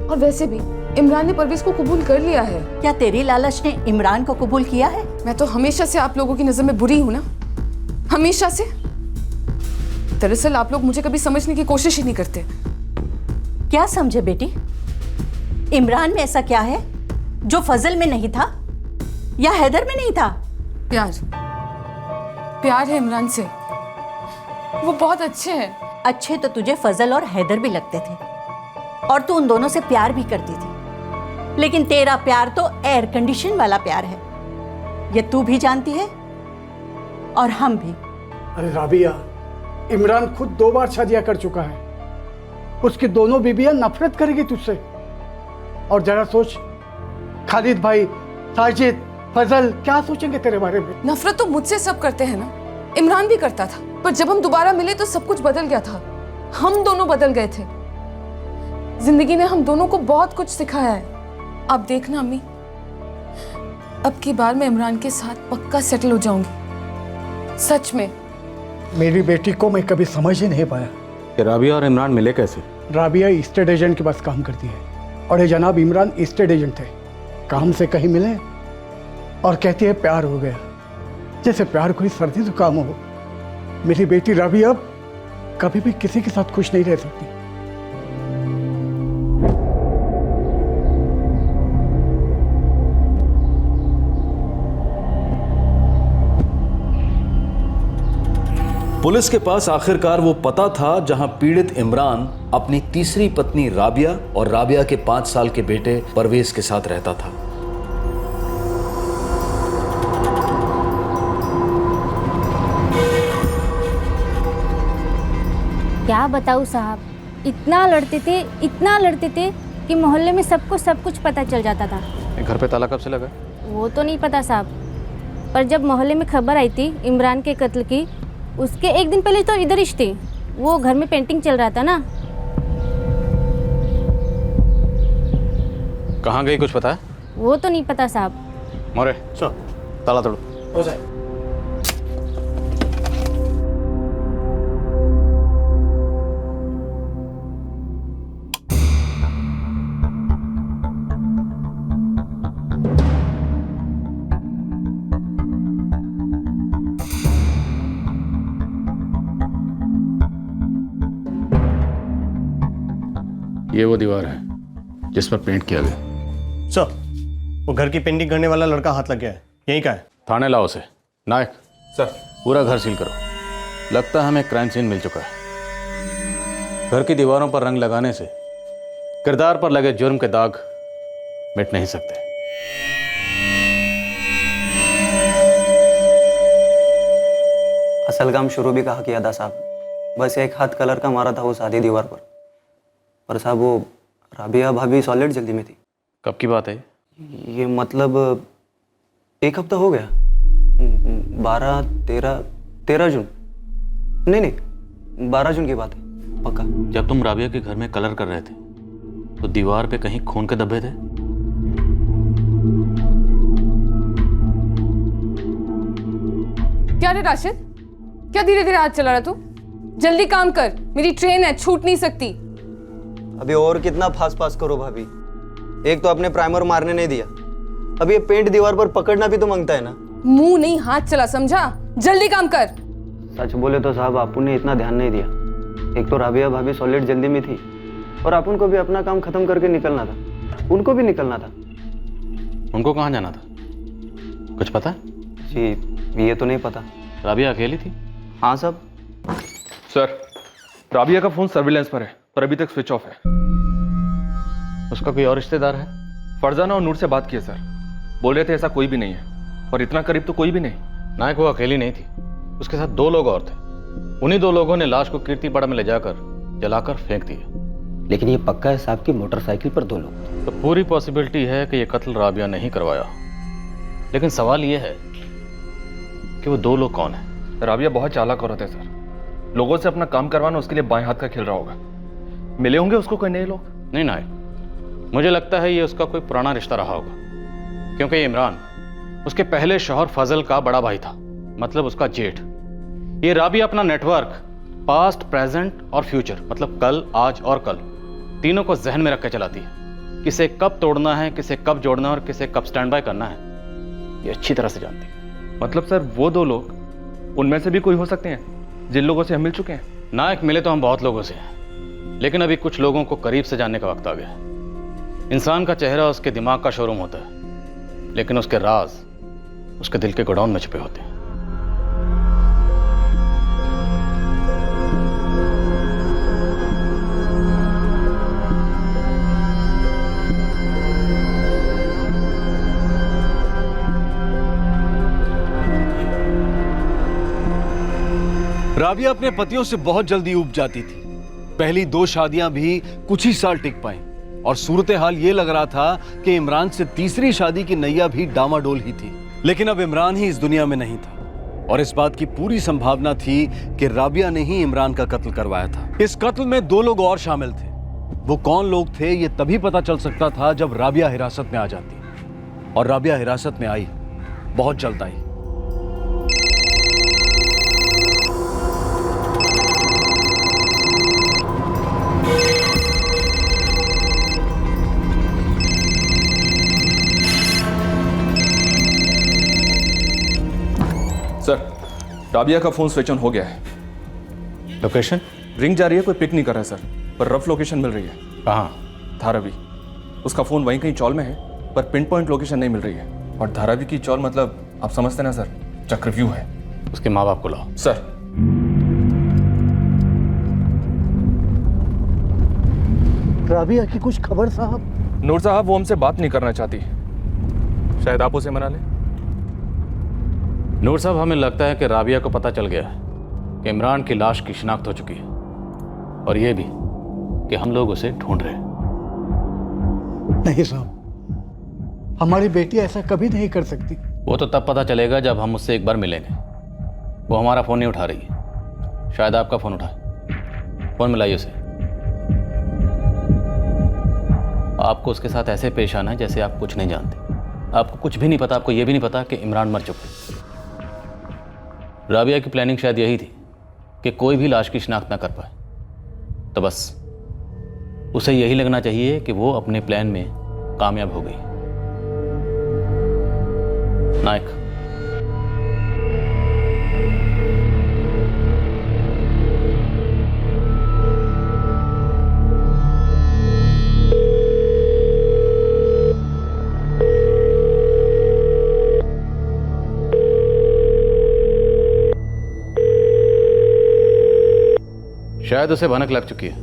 और वैसे भी इमरान ने परवेज को कबूल कर लिया है। क्या तेरी लालच ने इमरान को कबूल किया है? मैं तो हमेशा से आप लोगों की नजर में बुरी हूं ना, हमेशा से। दरअसल आप लोग मुझे कभी समझने की कोशिश ही नहीं करते। क्या समझे बेटी? इमरान में ऐसा क्या है जो फजल में नहीं था या हैदर में नहीं था? प्यार है इमरान से, वो बहुत अच्छे हैं। अच्छे तो तुझे फजल और हैदर भी लगते थे, और तू उन दोनों से प्यार भी करती थी, लेकिन तेरा प्यार तो एयर कंडीशन वाला प्यार है, ये तू भी जानती है और हम भी। अरे राबिया, इमरान खुद 2 बार शादियां कर चुका है, उसकी दोनों बीबियां नफरत करेगी तुझसे। और जरा सोच, खालिद भाई, साजिद, फजल क्या सोचेंगे तेरे बारे में? नफरत तो मुझसे सब करते हैं ना, इमरान भी करता था, पर जब हम दोबारा मिले तो सब कुछ बदल गया था। हम दोनों बदल गए थे। जिंदगी ने हम दोनों को बहुत कुछ सिखाया है। अब देखना अम्मी, अब की बार मैं इमरान के साथ पक्का सेटल हो जाऊंगी, सच में। मेरी बेटी को मैं कभी समझ ही नहीं पाया कि राबिया और इमरान मिले कैसे। राबिया स्टेट एजेंट के पास काम करती है और ये जनाब इमरान स्टेट एजेंट थे। काम से कहीं मिले और कहती है प्यार हो गया, जैसे प्यार कोई सर्दी जुकाम हो। मेरी बेटी राबिया अब कभी भी किसी के साथ खुश नहीं रह सकती। पुलिस के पास आखिरकार वो पता था जहां पीड़ित इमरान अपनी तीसरी पत्नी राबिया और राबिया के 5 साल के बेटे परवेज के साथ रहता था। क्या बताऊं साहब, इतना लड़ते थे कि मोहल्ले में सबको सब कुछ पता चल जाता था। घर पे ताला कब से लगा? वो तो नहीं पता साहब, पर जब मोहल्ले में खबर आई थी इमरान के कत्ल की, उसके 1 दिन पहले तो इधर ही थी, वो घर में पेंटिंग चल रहा था ना। कहाँ गई कुछ पता है? वो तो नहीं पता साहब। मोरे चल, ताला तोड़ो। हो जाए। ये वो दीवार है जिस पर पेंट किया गया। सर, वो घर की पेंटिंग करने वाला लड़का हाथ लग गया है, यहीं का है। थाने लाओ उसे। नायक सर, पूरा घर सील करो। लगता है हमें क्राइम सीन मिल चुका है। घर की दीवारों पर रंग लगाने से किरदार पर लगे जुर्म के दाग मिट नहीं सकते। असल काम शुरू भी कहा किया था साहब, बस एक हाथ कलर का मारा था उस आधी दीवार पर साहब वो राबिया भाभी सॉलिड जल्दी में थी। कब की बात है ये? मतलब 1 हफ्ता हो गया, 13 जून, नहीं 12 जून की बात है पक्का। जब तुम राबिया के घर में कलर कर रहे थे तो दीवार पे कहीं खून के धब्बे थे? क्या रे राशिद, क्या धीरे धीरे हाथ चला रहा तू? जल्दी काम कर, मेरी ट्रेन है, छूट नहीं सकती। अभी और कितना फास्ट करो भाभी, एक तो आपने प्राइमर मारने नहीं दिया, अब ये पेंट दीवार पर पकड़ना भी तो मांगता है ना। मुंह नहीं हाथ चला, समझा? जल्दी काम कर। सच बोले तो साहब आपू ने इतना ध्यान नहीं दिया। एक तो राबिया भाभी सॉलिड जल्दी में थी और अपन को भी अपना काम खत्म करके निकलना था, उनको भी निकलना था। उनको कहाँ जाना था कुछ पता है? जी ये तो नहीं पता। राबिया अकेली थी? हाँ साहब। सर, राबिया का फोन सर्विलेंस पर है पर अभी तक स्विच ऑफ है। उसका कोई और रिश्तेदार है? फरजाना और नूर से बात की है सर, बोल रहे थे ऐसा कोई भी नहीं है और इतना करीब तो कोई भी नहीं। नायक वो अकेली नहीं थी, उसके साथ 2 लोग और थे। उन्हीं 2 लोगों ने लाश को कीर्तिपाड़ा में ले जाकर जलाकर फेंक दिया। लेकिन ये पक्का है साहब की मोटरसाइकिल पर 2 लोग। तो पूरी पॉसिबिलिटी है कि यह कत्ल राबिया नहीं करवाया, लेकिन सवाल यह है कि वो 2 लोग कौन है? राबिया बहुत चालाक औरत है सर, लोगों से अपना काम करवाना उसके लिए बाएं हाथ का खेल रहा होगा। मिले होंगे उसको कोई नए लोग? नहीं नायक, मुझे लगता है ये उसका कोई पुराना रिश्ता रहा होगा, क्योंकि इमरान उसके पहले शौहर फजल का बड़ा भाई था मतलब उसका जेठ। ये राबिया अपना नेटवर्क पास्ट, प्रेजेंट और फ्यूचर, मतलब कल, आज और कल, तीनों को जहन में रख के चलाती है। किसे कब तोड़ना है, किसे कब जोड़ना है और किसे कब स्टैंड बाय करना है, ये अच्छी तरह से जानती है। मतलब सर वो 2 लोग उनमें से भी कोई हो सकते हैं जिन लोगों से हम मिल चुके हैं? नायक, मिले तो हम बहुत लोगों से हैं, लेकिन अभी कुछ लोगों को करीब से जानने का वक्त आ गया है। इंसान का चेहरा उसके दिमाग का शोरूम होता है, लेकिन उसके राज उसके दिल के गोडाउन में छुपे होते हैं। राबिया अपने पतियों से बहुत जल्दी ऊब जाती थी। पहली 2 शादियां भी कुछ ही साल टिक पाई और सूरत हाल ये लग रहा था कि इमरान से तीसरी शादी की नैया भी डामाडोल ही थी। लेकिन अब इमरान ही इस दुनिया में नहीं था और इस बात की पूरी संभावना थी कि राबिया ने ही इमरान का कत्ल करवाया था। इस कत्ल में 2 लोग और शामिल थे। वो कौन लोग थे ये तभी पता चल सकता था जब राबिया हिरासत में आ जाती, और राबिया हिरासत में आई, बहुत जल्द आई। सर, राबिया का फोन स्विच ऑन हो गया है। लोकेशन? रिंग जा रही है, कोई पिक नहीं कर रहा है सर, पर रफ लोकेशन मिल रही है। कहाँ? धारावी। उसका फोन वहीं कहीं चौल में है, पर पिन पॉइंट लोकेशन नहीं मिल रही है। और धारावी की चौल मतलब आप समझते ना सर, चक्रव्यूह है। उसके माँ बाप को लाओ। सर। राबिया की कुछ खबर साहब? नूर साहब वो हमसे बात नहीं करना चाहती, शायद आप उसे मना लें। नूर साहब, हमें लगता है कि राबिया को पता चल गया है कि इमरान की लाश की शिनाख्त हो चुकी है, और यह भी कि हम लोग उसे ढूंढ रहे हैं। नहीं साहब, हमारी बेटी ऐसा कभी नहीं कर सकती। वो तो तब पता चलेगा जब हम उससे एक बार मिलेंगे। वो हमारा फ़ोन नहीं उठा रही है, शायद आपका फ़ोन उठाए। फ़ोन मिलाइए उसे। आपको उसके साथ ऐसे पेश आना है जैसे आप कुछ नहीं जानते। आपको कुछ भी नहीं पता, आपको ये भी नहीं पता कि इमरान मर चुका है। राबिया की प्लानिंग शायद यही थी कि कोई भी लाश की शिनाख्त ना कर पाए, तो बस उसे यही लगना चाहिए कि वो अपने प्लान में कामयाब हो गई। नायक, शायद उसे भनक लग चुकी है,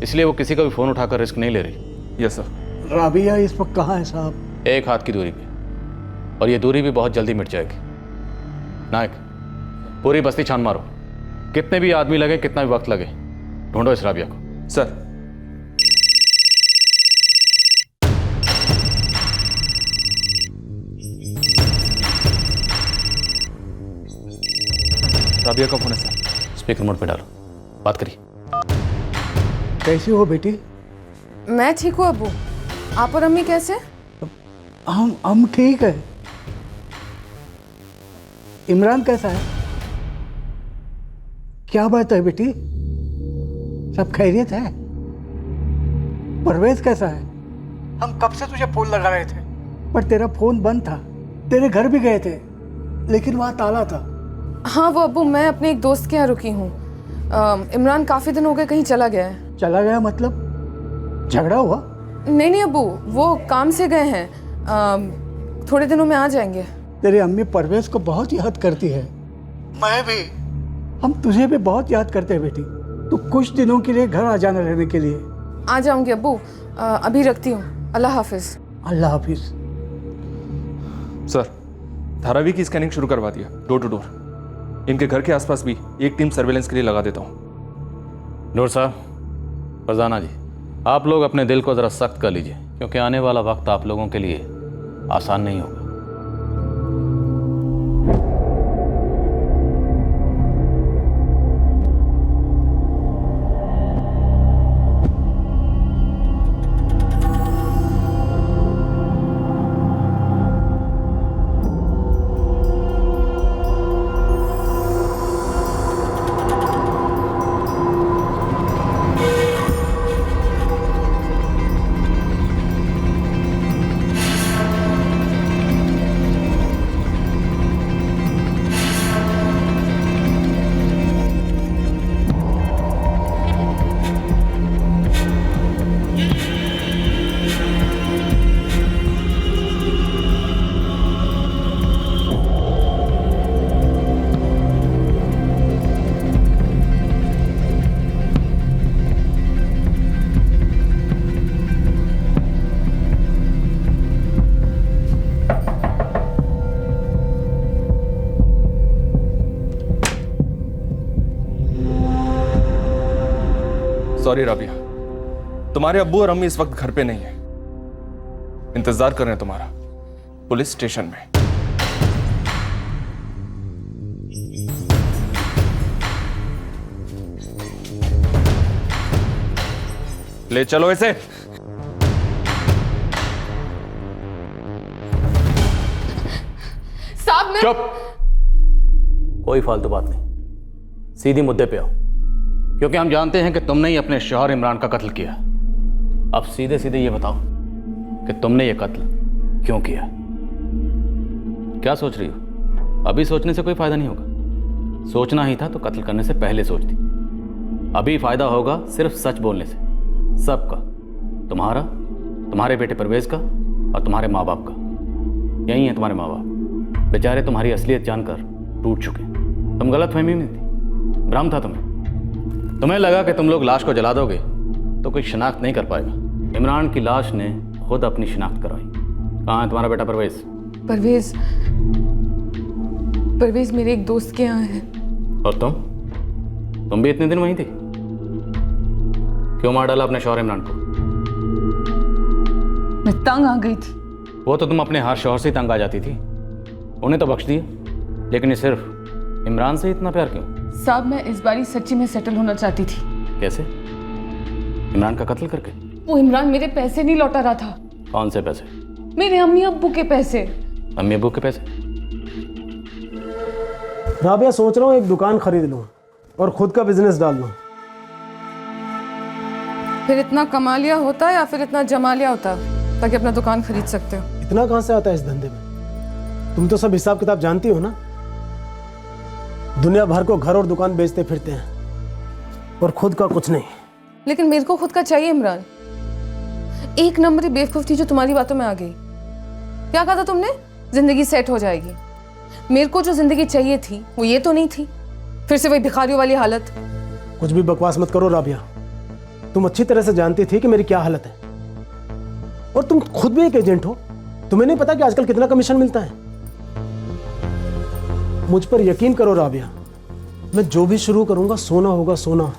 इसलिए वो किसी का भी फोन उठाकर रिस्क नहीं ले रही। Yes sir. राबिया इस वक्त कहाँ है साहब? 1 हाथ की दूरी पे, और ये दूरी भी बहुत जल्दी मिट जाएगी। नायक, पूरी बस्ती छान मारो, कितने भी आदमी लगे, कितना भी वक्त लगे, ढूंढो इस राबिया को। सर। राबिया का फोन है सर। स्पीकर मोड पे डालो, बात करिए। कैसी हो बेटी? मैं ठीक हूँ अब्बू, आप और अम्मी कैसे? हम ठीक है। इमरान कैसा है? क्या बात है बेटी, सब खैरियत है? परवेज कैसा है? हम कब से तुझे फोन लगा रहे थे, पर तेरा फोन बंद था। तेरे घर भी गए थे, लेकिन वहाँ ताला था। हाँ वो अब्बू, मैं अपने एक दोस्त के यहाँ रुकी हूँ। इमरान काफ़ी दिन हो गए कहीं चला गया है। चला गया मतलब झगड़ा हुआ? नहीं अब्बू, वो काम से गए हैं, थोड़े दिनों में आ जाएंगे। तेरी अम्मी परवेज को बहुत याद करती है, मैं भी। हम तुझे भी बहुत याद करते हैं बेटी। तू कुछ दिनों के लिए घर आ जाना रहने के लिए। आ जाऊंगी अब्बू, अभी रखती हूँ। अल्लाह हाफिज। अल्लाह हाफिज। सर, धारावी की स्कैनिंग शुरू करवा दिया, डोर टू डोर। इनके घर के आसपास भी एक टीम सर्वेलेंस के लिए लगा देता हूँ। नूर साहब, फरजाना जी, आप लोग अपने दिल को ज़रा सख्त कर लीजिए, क्योंकि आने वाला वक्त आप लोगों के लिए आसान नहीं होगा। सॉरी राबिया, तुम्हारे अब्बू और अम्मी इस वक्त घर पे नहीं है, इंतजार कर रहे हैं तुम्हारा पुलिस स्टेशन में। ले चलो इसे। साहब मैं चुप। कोई फालतू बात नहीं, सीधी मुद्दे पे आओ, क्योंकि हम जानते हैं कि तुमने ही अपने शौहर इमरान का कत्ल किया। अब सीधे सीधे ये बताओ कि तुमने ये कत्ल क्यों किया। क्या सोच रही हो? अभी सोचने से कोई फायदा नहीं होगा। सोचना ही था तो कत्ल करने से पहले सोचती। अभी फायदा होगा सिर्फ सच बोलने से, सबका, तुम्हारा, तुम्हारे बेटे परवेज का और तुम्हारे माँ बाप का। यही है तुम्हारे माँ बाप, बेचारे तुम्हारी असलियत जानकर टूट चुके। तुम गलतफहमी में थी, भ्रम था तुम्हें लगा कि तुम लोग लाश को जला दोगे तो कोई शिनाख्त नहीं कर पाएगा। इमरान की लाश ने खुद अपनी शिनाख्त करवाई। कहाँ है तुम्हारा बेटा परवेज? परवेज मेरे एक दोस्त के यहाँ है। और तुम भी इतने दिन वहीं थी? क्यों मार डाला अपने शौहर इमरान को? मैं तंग आ गई थी। वो तो तुम अपने हर शौहर से तंग आ जाती थी, उन्हें तो बख्श दिया, लेकिन ये सिर्फ इमरान से इतना प्यार क्यों? साहब मैं इस बारी सच्ची में सेटल होना चाहती थी। कैसे? इमरान का कत्ल करके? वो इमरान मेरे पैसे नहीं लौटा रहा था। कौन से पैसे? मेरे अम्मी अब्बू के पैसे। अम्मी अब्बू के पैसे? राबिया, सोच रहा हूँ एक दुकान खरीद लूँ और खुद का बिजनेस डाल लूँ। फिर इतना कमा लिया होता या फिर इतना जमा लिया होता ताकि अपना दुकान खरीद सकते हो? इतना कहाँ से आता है इस धंधे में? तुम तो सब हिसाब किताब जानती हो ना। दुनिया भर को घर और दुकान बेचते फिरते हैं और खुद का कुछ नहीं। लेकिन मेरे को खुद का चाहिए इमरान। एक नंबर बेवकूफ थी जो तुम्हारी बातों में आ गई। क्या कहा था तुमने? जिंदगी सेट हो जाएगी। मेरे को जो जिंदगी चाहिए थी वो ये तो नहीं थी, फिर से वही भिखारियों वाली हालत। कुछ भी बकवास मत करो राबिया, तुम अच्छी तरह से जानती थी कि मेरी क्या हालत है, और तुम खुद भी एक एजेंट हो। तुम्हें नहीं पता कि आजकल कितना कमीशन मिलता है? मुझ पर यकीन करो राबिया, मैं जो भी शुरू करूंगा सोना होगा सोना।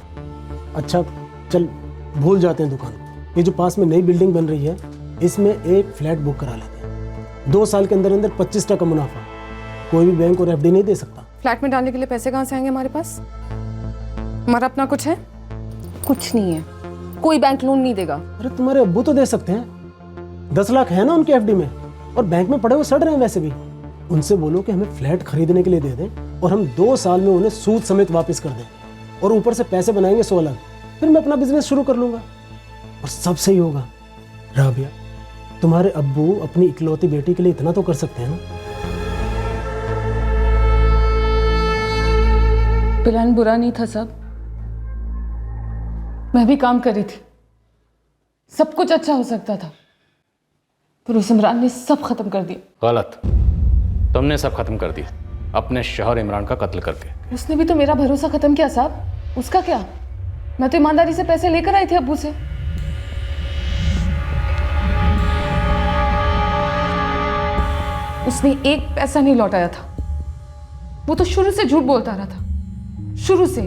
अच्छा चल भूल जाते हैं दुकान। ये जो पास में नई बिल्डिंग बन रही है इसमें एक फ्लैट बुक करा लेते हैं। 2 साल के अंदर अंदर 25% मुनाफा। कोई भी बैंक और एफडी नहीं दे सकता। फ्लैट में डालने के लिए पैसे कहाँ से आएंगे हमारे पास? हमारा अपना कुछ है? कुछ नहीं है, कोई बैंक लोन नहीं देगा। अरे तुम्हारे अब्बू तो दे सकते हैं, 10 लाख है ना उनके एफडी में, और बैंक में पड़े हुए सड़ रहे हैं वैसे भी। उनसे बोलो कि हमें फ्लैट खरीदने के लिए दे दें और हम 2 साल में उन्हें सूद समेत वापस कर दें, और ऊपर से पैसे बनाएंगे 100 लाख। फिर मैं अपना बिजनेस शुरू कर लूंगा और सब सही होगा। राबिया, तुम्हारे अब्बू अपनी इकलौती बेटी के लिए इतना तो कर सकते हैं ना। प्लान बुरा नहीं था सब, मैं भी काम कर रही थी, सब कुछ अच्छा हो सकता था, पर उस इमरान ने सब खत्म कर दिया। गलत, तुमने सब खत्म कर दिया अपने शौहर इमरान का कत्ल करके। उसने भी तो मेरा भरोसा खत्म किया साहब। उसका क्या? मैं तो ईमानदारी से पैसे लेकर आई थी अब्बू से। उसने एक पैसा नहीं लौटाया था। वो तो शुरू से झूठ बोलता रहा था, शुरू से।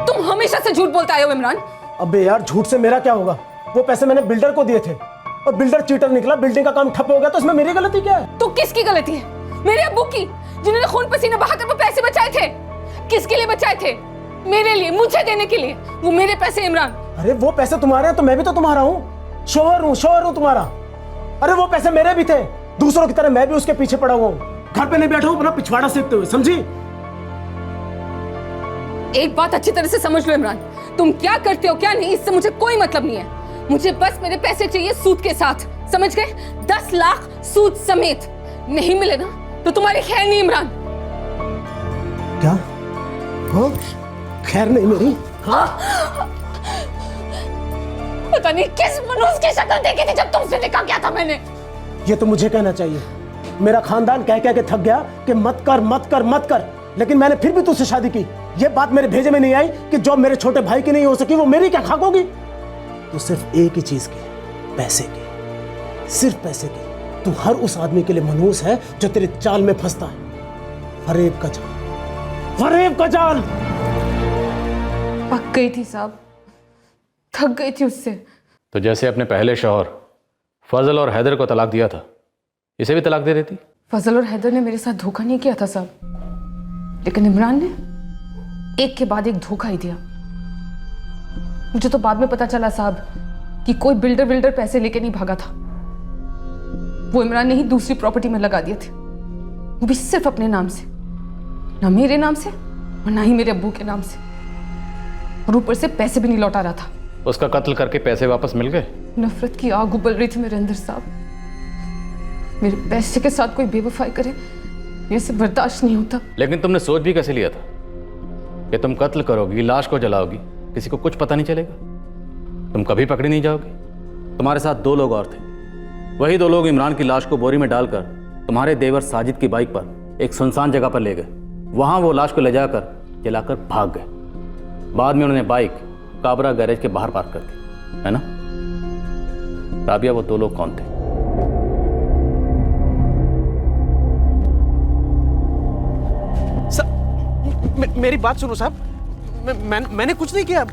तुम हमेशा से झूठ बोलता आए हो इमरान। अबे यार, झूठ से मेरा क्या होगा? वो पैसे मैंने बिल्डर को दिए थे और बिल्डर चीटर निकला, बिल्डिंग का काम ठप हो गया, तो इसमें मेरी गलती क्या है? तो किसकी गलती है? मेरे अब्बू की, जिन्होंने खून पसीना बहाकर वो पैसे बचाए थे। किसके लिए बचाए थे? मेरे लिए, मुझे देने के लिए। वो मेरे पैसे इमरान। अरे वो पैसे तुम्हारे हैं तो मैं भी तो तुम्हारा हूँ, शौहर हूँ तुम्हारा। अरे वो पैसे मेरे भी थे, दूसरों की तरह मैं भी उसके पीछे पड़ा हुआ हूँ। घर पे नहीं बैठा हूँ अपना पिछवाड़ा सेकते हुए, समझी? एक बात अच्छी तरह से समझ लो इमरान, तुम क्या करते हो क्या नहीं इससे मुझे कोई मतलब नहीं है। मुझे बस मेरे पैसे चाहिए सूद के साथ, समझ गए? 10 लाख सूद समेत। नहीं मिले ना तो तुम्हारी खैर नहीं इमरान। क्या? हाँ? खैर नहीं मेरी? हाँ? पता नहीं किस मनुष्य की शक्ल देखी थी जब तुमसे निकाह किया था मैंने। ये तो मुझे कहना चाहिए। मेरा खानदान कह कह के थक गया कि मत कर मत कर मत कर, लेकिन मैंने फिर भी तुझसे शादी की। ये बात मेरे भेजे में नहीं आई कि जो मेरे छोटे भाई की नहीं हो सकी वो मेरी क्या खाक होगी? तो सिर्फ एक ही चीज की, पैसे की, सिर्फ पैसे की। तू हर उस आदमी के लिए मनहूस है जो तेरे चाल में फंसता है। फरेब का जाल, फरेब का जाल। पक गई थी साहब, थक गई थी उससे। तो जैसे अपने पहले शौहर फजल और हैदर को तलाक दिया था, इसे भी तलाक दे देती? फजल और हैदर ने मेरे साथ धोखा नहीं किया था साहब, लेकिन इमरान ने एक के बाद एक धोखा ही दिया। मुझे तो बाद में पता चला साहब कि कोई बिल्डर पैसे लेके नहीं भागा था। वो इमरान ने ही दूसरी प्रॉपर्टी में लगा दिए थे, वो भी सिर्फ अपने नाम से, ना मेरे नाम से और ना ही मेरे अब्बू के नाम से, और ऊपर से पैसे भी नहीं लौटा रहा था। उसका कत्ल करके पैसे वापस मिल गए? नफरत की आग उबल रही थी मेरे अंदर साहब। मेरे पैसे के साथ कोई बेवफाई करे, मेरे से बर्दाश्त नहीं होता। लेकिन तुमने सोच भी कैसे लिया था कि तुम कत्ल करोगी, लाश को जलाओगी, किसी को कुछ पता नहीं चलेगा, तुम कभी पकड़ी नहीं जाओगी? तुम्हारे साथ 2 लोग और थे, वही 2 लोग इमरान की लाश को बोरी में डालकर तुम्हारे देवर साजिद की बाइक पर एक सुनसान जगह पर ले गए। वहां वो लाश को ले जाकर जलाकर भाग गए। बाद में उन्होंने बाइक काबरा गैरेज के बाहर पार्क कर दी, है ना? राबिया, वो 2 लोग कौन थे? मेरी बात सुनो साहब, मैंने कुछ नहीं किया।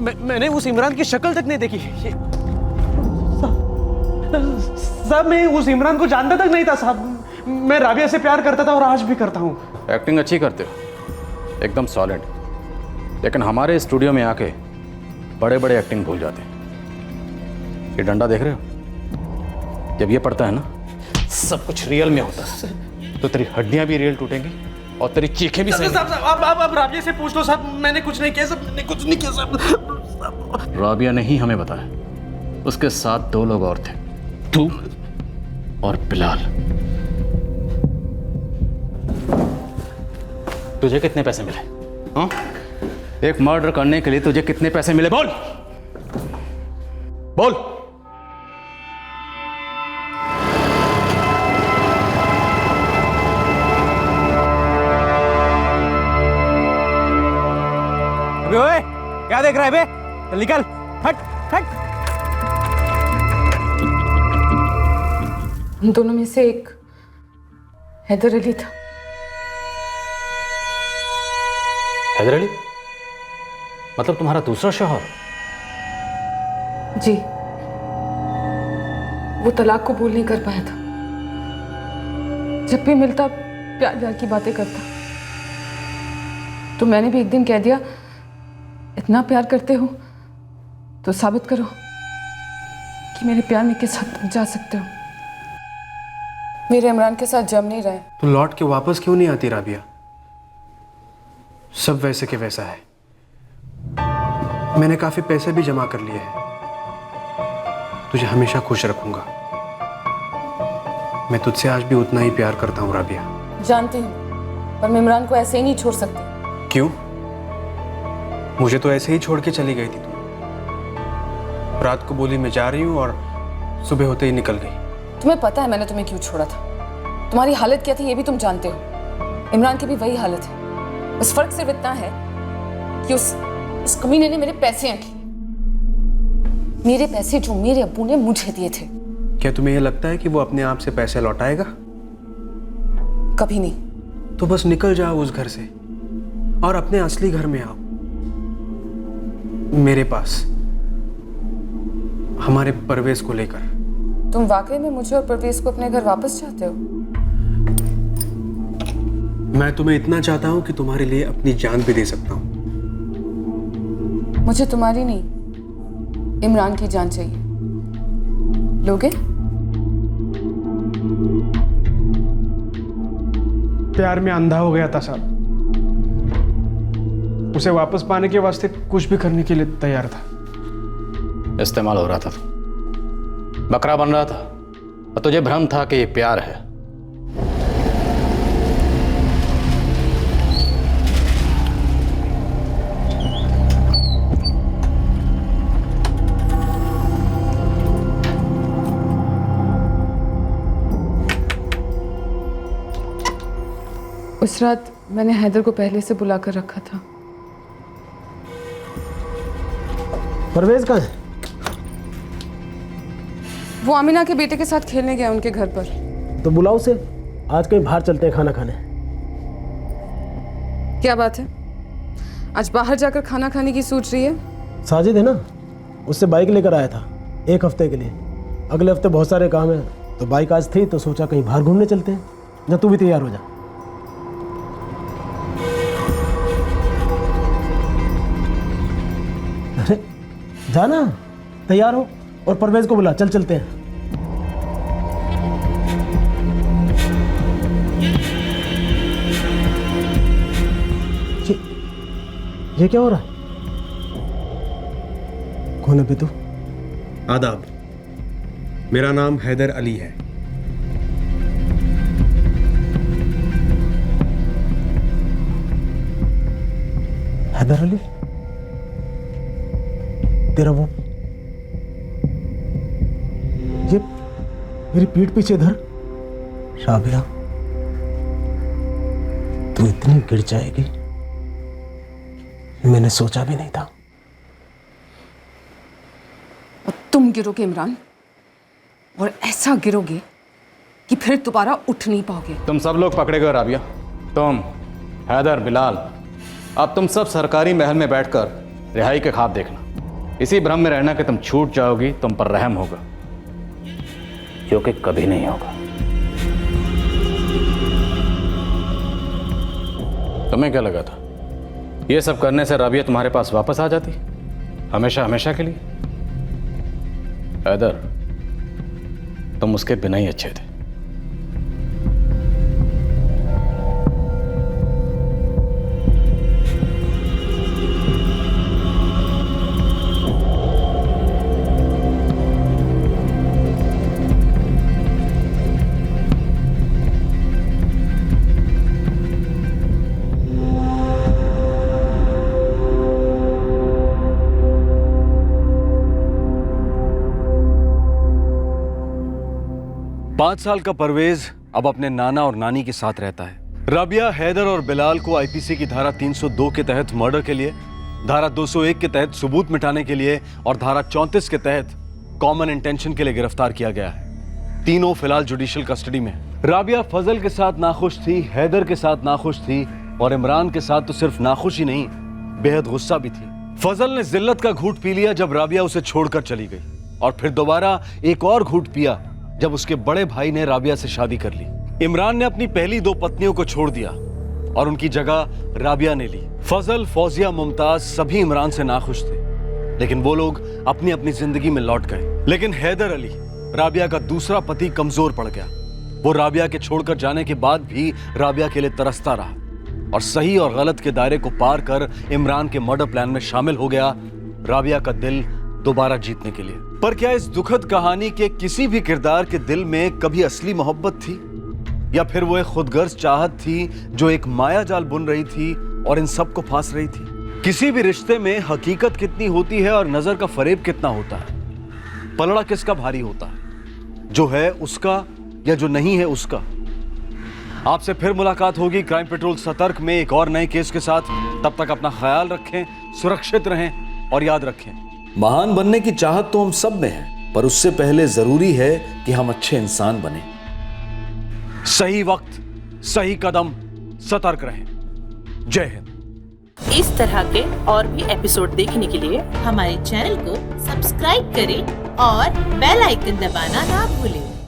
मैंने उस इमरान की शक्ल तक नहीं देखी। साहब मैं उस इमरान को जानता तक नहीं था साहब। मैं राबिया से प्यार करता था और आज भी करता हूँ। एक्टिंग अच्छी करते हो, एकदम सॉलिड, लेकिन हमारे स्टूडियो में आके बड़े बड़े एक्टिंग भूल जाते हैं। ये डंडा देख रहे हो? जब ये पड़ता है ना, सब कुछ रियल में होता है, तो तेरी हड्डियां भी रियल टूटेंगी और तेरी चीखें भी सही। आप राबिया से पूछ लो साहब, मैंने कुछ नहीं किया साहब, मैंने कुछ नहीं किया साहब। राबिया ने ही हमें बताया, उसके साथ 2 लोग और थे, तू और बिलाल। तुझे कितने पैसे मिले? हाँ, एक मर्डर करने के लिए तुझे कितने पैसे मिले? बोल बोल। अबे ओए, क्या देख रहा है बे? चल निकल, हट हट। उन दोनों में से एक हैदर अली था। हैदर अली? मतलब तुम्हारा दूसरा शौहर? जी, वो तलाक को कबूल नहीं कर पाया था। जब भी मिलता प्यार प्यार की बातें करता, तो मैंने भी एक दिन कह दिया, इतना प्यार करते हो तो साबित करो कि मेरे प्यार में किस हद तक जा सकते हो। मेरे इमरान के साथ जम नहीं रहे। तो लौट के वापस क्यों नहीं आती राबिया? सब वैसे के वैसा है। मैंने काफी पैसे भी जमा कर लिए हैं। तुझे हमेशा खुश रखूंगा। मैं तुझसे आज भी उतना ही प्यार करता हूँ राबिया। जानती हूँ, पर मैं इमरान को ऐसे ही नहीं छोड़ सकती। क्यों? मुझे तो ऐसे ही छोड़ के चली गई थी तुम। रात को बोली मैं जा रही हूँ और सुबह होते ही निकल गई। तुम्हें पता है मैंने तुम्हें क्यों छोड़ा था? तुम्हारी हालत क्या थी ये भी तुम जानते हो। इमरान की भी वही हालत है, बस फर्क सिर्फ इतना है कि उस कमीने ने मेरे पैसे ऐंठे। मेरे पैसे जो मेरे अब्बू ने मुझे दिए थे। क्या तुम्हें यह लगता है कि वो अपने आप से पैसे लौटाएगा? कभी नहीं। तो बस निकल जाओ उस घर से और अपने असली घर में आओ, मेरे पास, हमारे परवेज को लेकर। तुम वाकई में मुझे और परवेज को अपने घर वापस चाहते हो? मैं तुम्हें इतना चाहता हूं कि तुम्हारे लिए अपनी जान भी दे सकता हूं। मुझे तुम्हारी नहीं, इमरान की जान चाहिए। लोगे? प्यार में अंधा हो गया था साहब। उसे वापस पाने के वास्ते कुछ भी करने के लिए तैयार था। इस्तेमाल हो रहा था, बकरा बन रहा था, और तुझे भ्रम था कि ये प्यार है। उस रात मैंने हैदर को पहले से बुला कर रखा था। परवेज कहाँ है? वो आमिना के बेटे के साथ खेलने गया उनके घर पर। तो बुलाओ उसे, आज कहीं बाहर चलते हैं खाना खाने। क्या बात है, आज बाहर जाकर खाना खाने की सोच रही है? साजिद है ना, उससे बाइक लेकर आया था 1 हफ्ते के लिए। अगले हफ्ते बहुत सारे काम हैं, तो बाइक आज थी तो सोचा कहीं बाहर घूमने चलते हैं। जा तू भी तैयार हो जा। अरे जाना, तैयार हो और परवेज को बुला, चल चलते हैं। ये क्या हो रहा है? कौन है तू? आदाब, मेरा नाम हैदर अली है। हैदर अली? तेरा वो ये मेरी पीठ पीछे इधर? राबिया, तू इतनी गिर जाएगी मैंने सोचा भी नहीं था। और तुम गिरोगे इमरान, और ऐसा गिरोगे कि फिर दोबारा उठ नहीं पाओगे। तुम सब लोग पकड़े गए राबिया, तुम, हैदर, बिलाल। अब तुम सब सरकारी महल में बैठकर रिहाई के ख्वाब देखना। इसी भ्रम में रहना कि तुम छूट जाओगी, तुम पर रहम होगा, जो कि कभी नहीं होगा। तुम्हें क्या लगा था ये सब करने से राबिया तुम्हारे पास वापस आ जाती हमेशा हमेशा के लिए? हैदर, तुम उसके बिना ही अच्छे थे। पांच साल का परवेज अब अपने नाना और नानी के साथ रहता है। राबिया हैदर और बिलाल को आईपीसी की धारा 302 के तहत मर्डर के लिए, धारा 201 के तहत सबूत मिटाने के लिए और धारा 34 के तहत कॉमन इंटेंशन के लिए गिरफ्तार किया गया है। तीनों फिलहाल जुडिशियल कस्टडी में हैं। राबिया फजल के साथ नाखुश थी, हैदर के साथ नाखुश थी और इमरान के साथ तो सिर्फ नाखुश ही नहीं, बेहद गुस्सा भी थी। फजल ने जिल्लत का घूंट पी लिया जब राबिया उसे छोड़कर चली गई, और फिर दोबारा एक और घूंट पिया जब उसके बड़े भाई ने राबिया से शादी कर ली। इमरान ने अपनी पहली 2 पत्नियों को छोड़ दिया और उनकी जगह राबिया ने ली। फजल, फौजिया, मुमताज सभी इमरान से नाखुश थे, लेकिन वो लोग अपनी अपनी जिंदगी में लौट गए। लेकिन हैदर अली, राबिया का दूसरा पति, कमजोर पड़ गया। वो राबिया के छोड़कर जाने के बाद भी राबिया के लिए तरसता रहा और सही और गलत के दायरे को पार कर इमरान के मर्डर प्लान में शामिल हो गया, राबिया का दिल दोबारा जीतने के लिए। पर क्या इस दुखद कहानी के किसी भी किरदार के दिल में कभी असली मोहब्बत थी, या फिर वो एक खुदगर्ज चाहत थी जो एक माया जाल बुन रही थी और इन सब को फांस रही थी? किसी भी रिश्ते में हकीकत कितनी होती है और नजर का फरेब कितना होता है? पलड़ा किसका भारी होता है, जो है उसका या जो नहीं है उसका? आपसे फिर मुलाकात होगी क्राइम पेट्रोल सतर्क में एक और नए केस के साथ। तब तक अपना ख्याल रखें, सुरक्षित रहें और याद रखें, महान बनने की चाहत तो हम सब में है, पर उससे पहले जरूरी है कि हम अच्छे इंसान बने। सही वक्त, सही कदम, सतर्क रहें। जय हिंद। इस तरह के और भी एपिसोड देखने के लिए हमारे चैनल को सब्सक्राइब करें और बेल आइकन दबाना ना भूलें।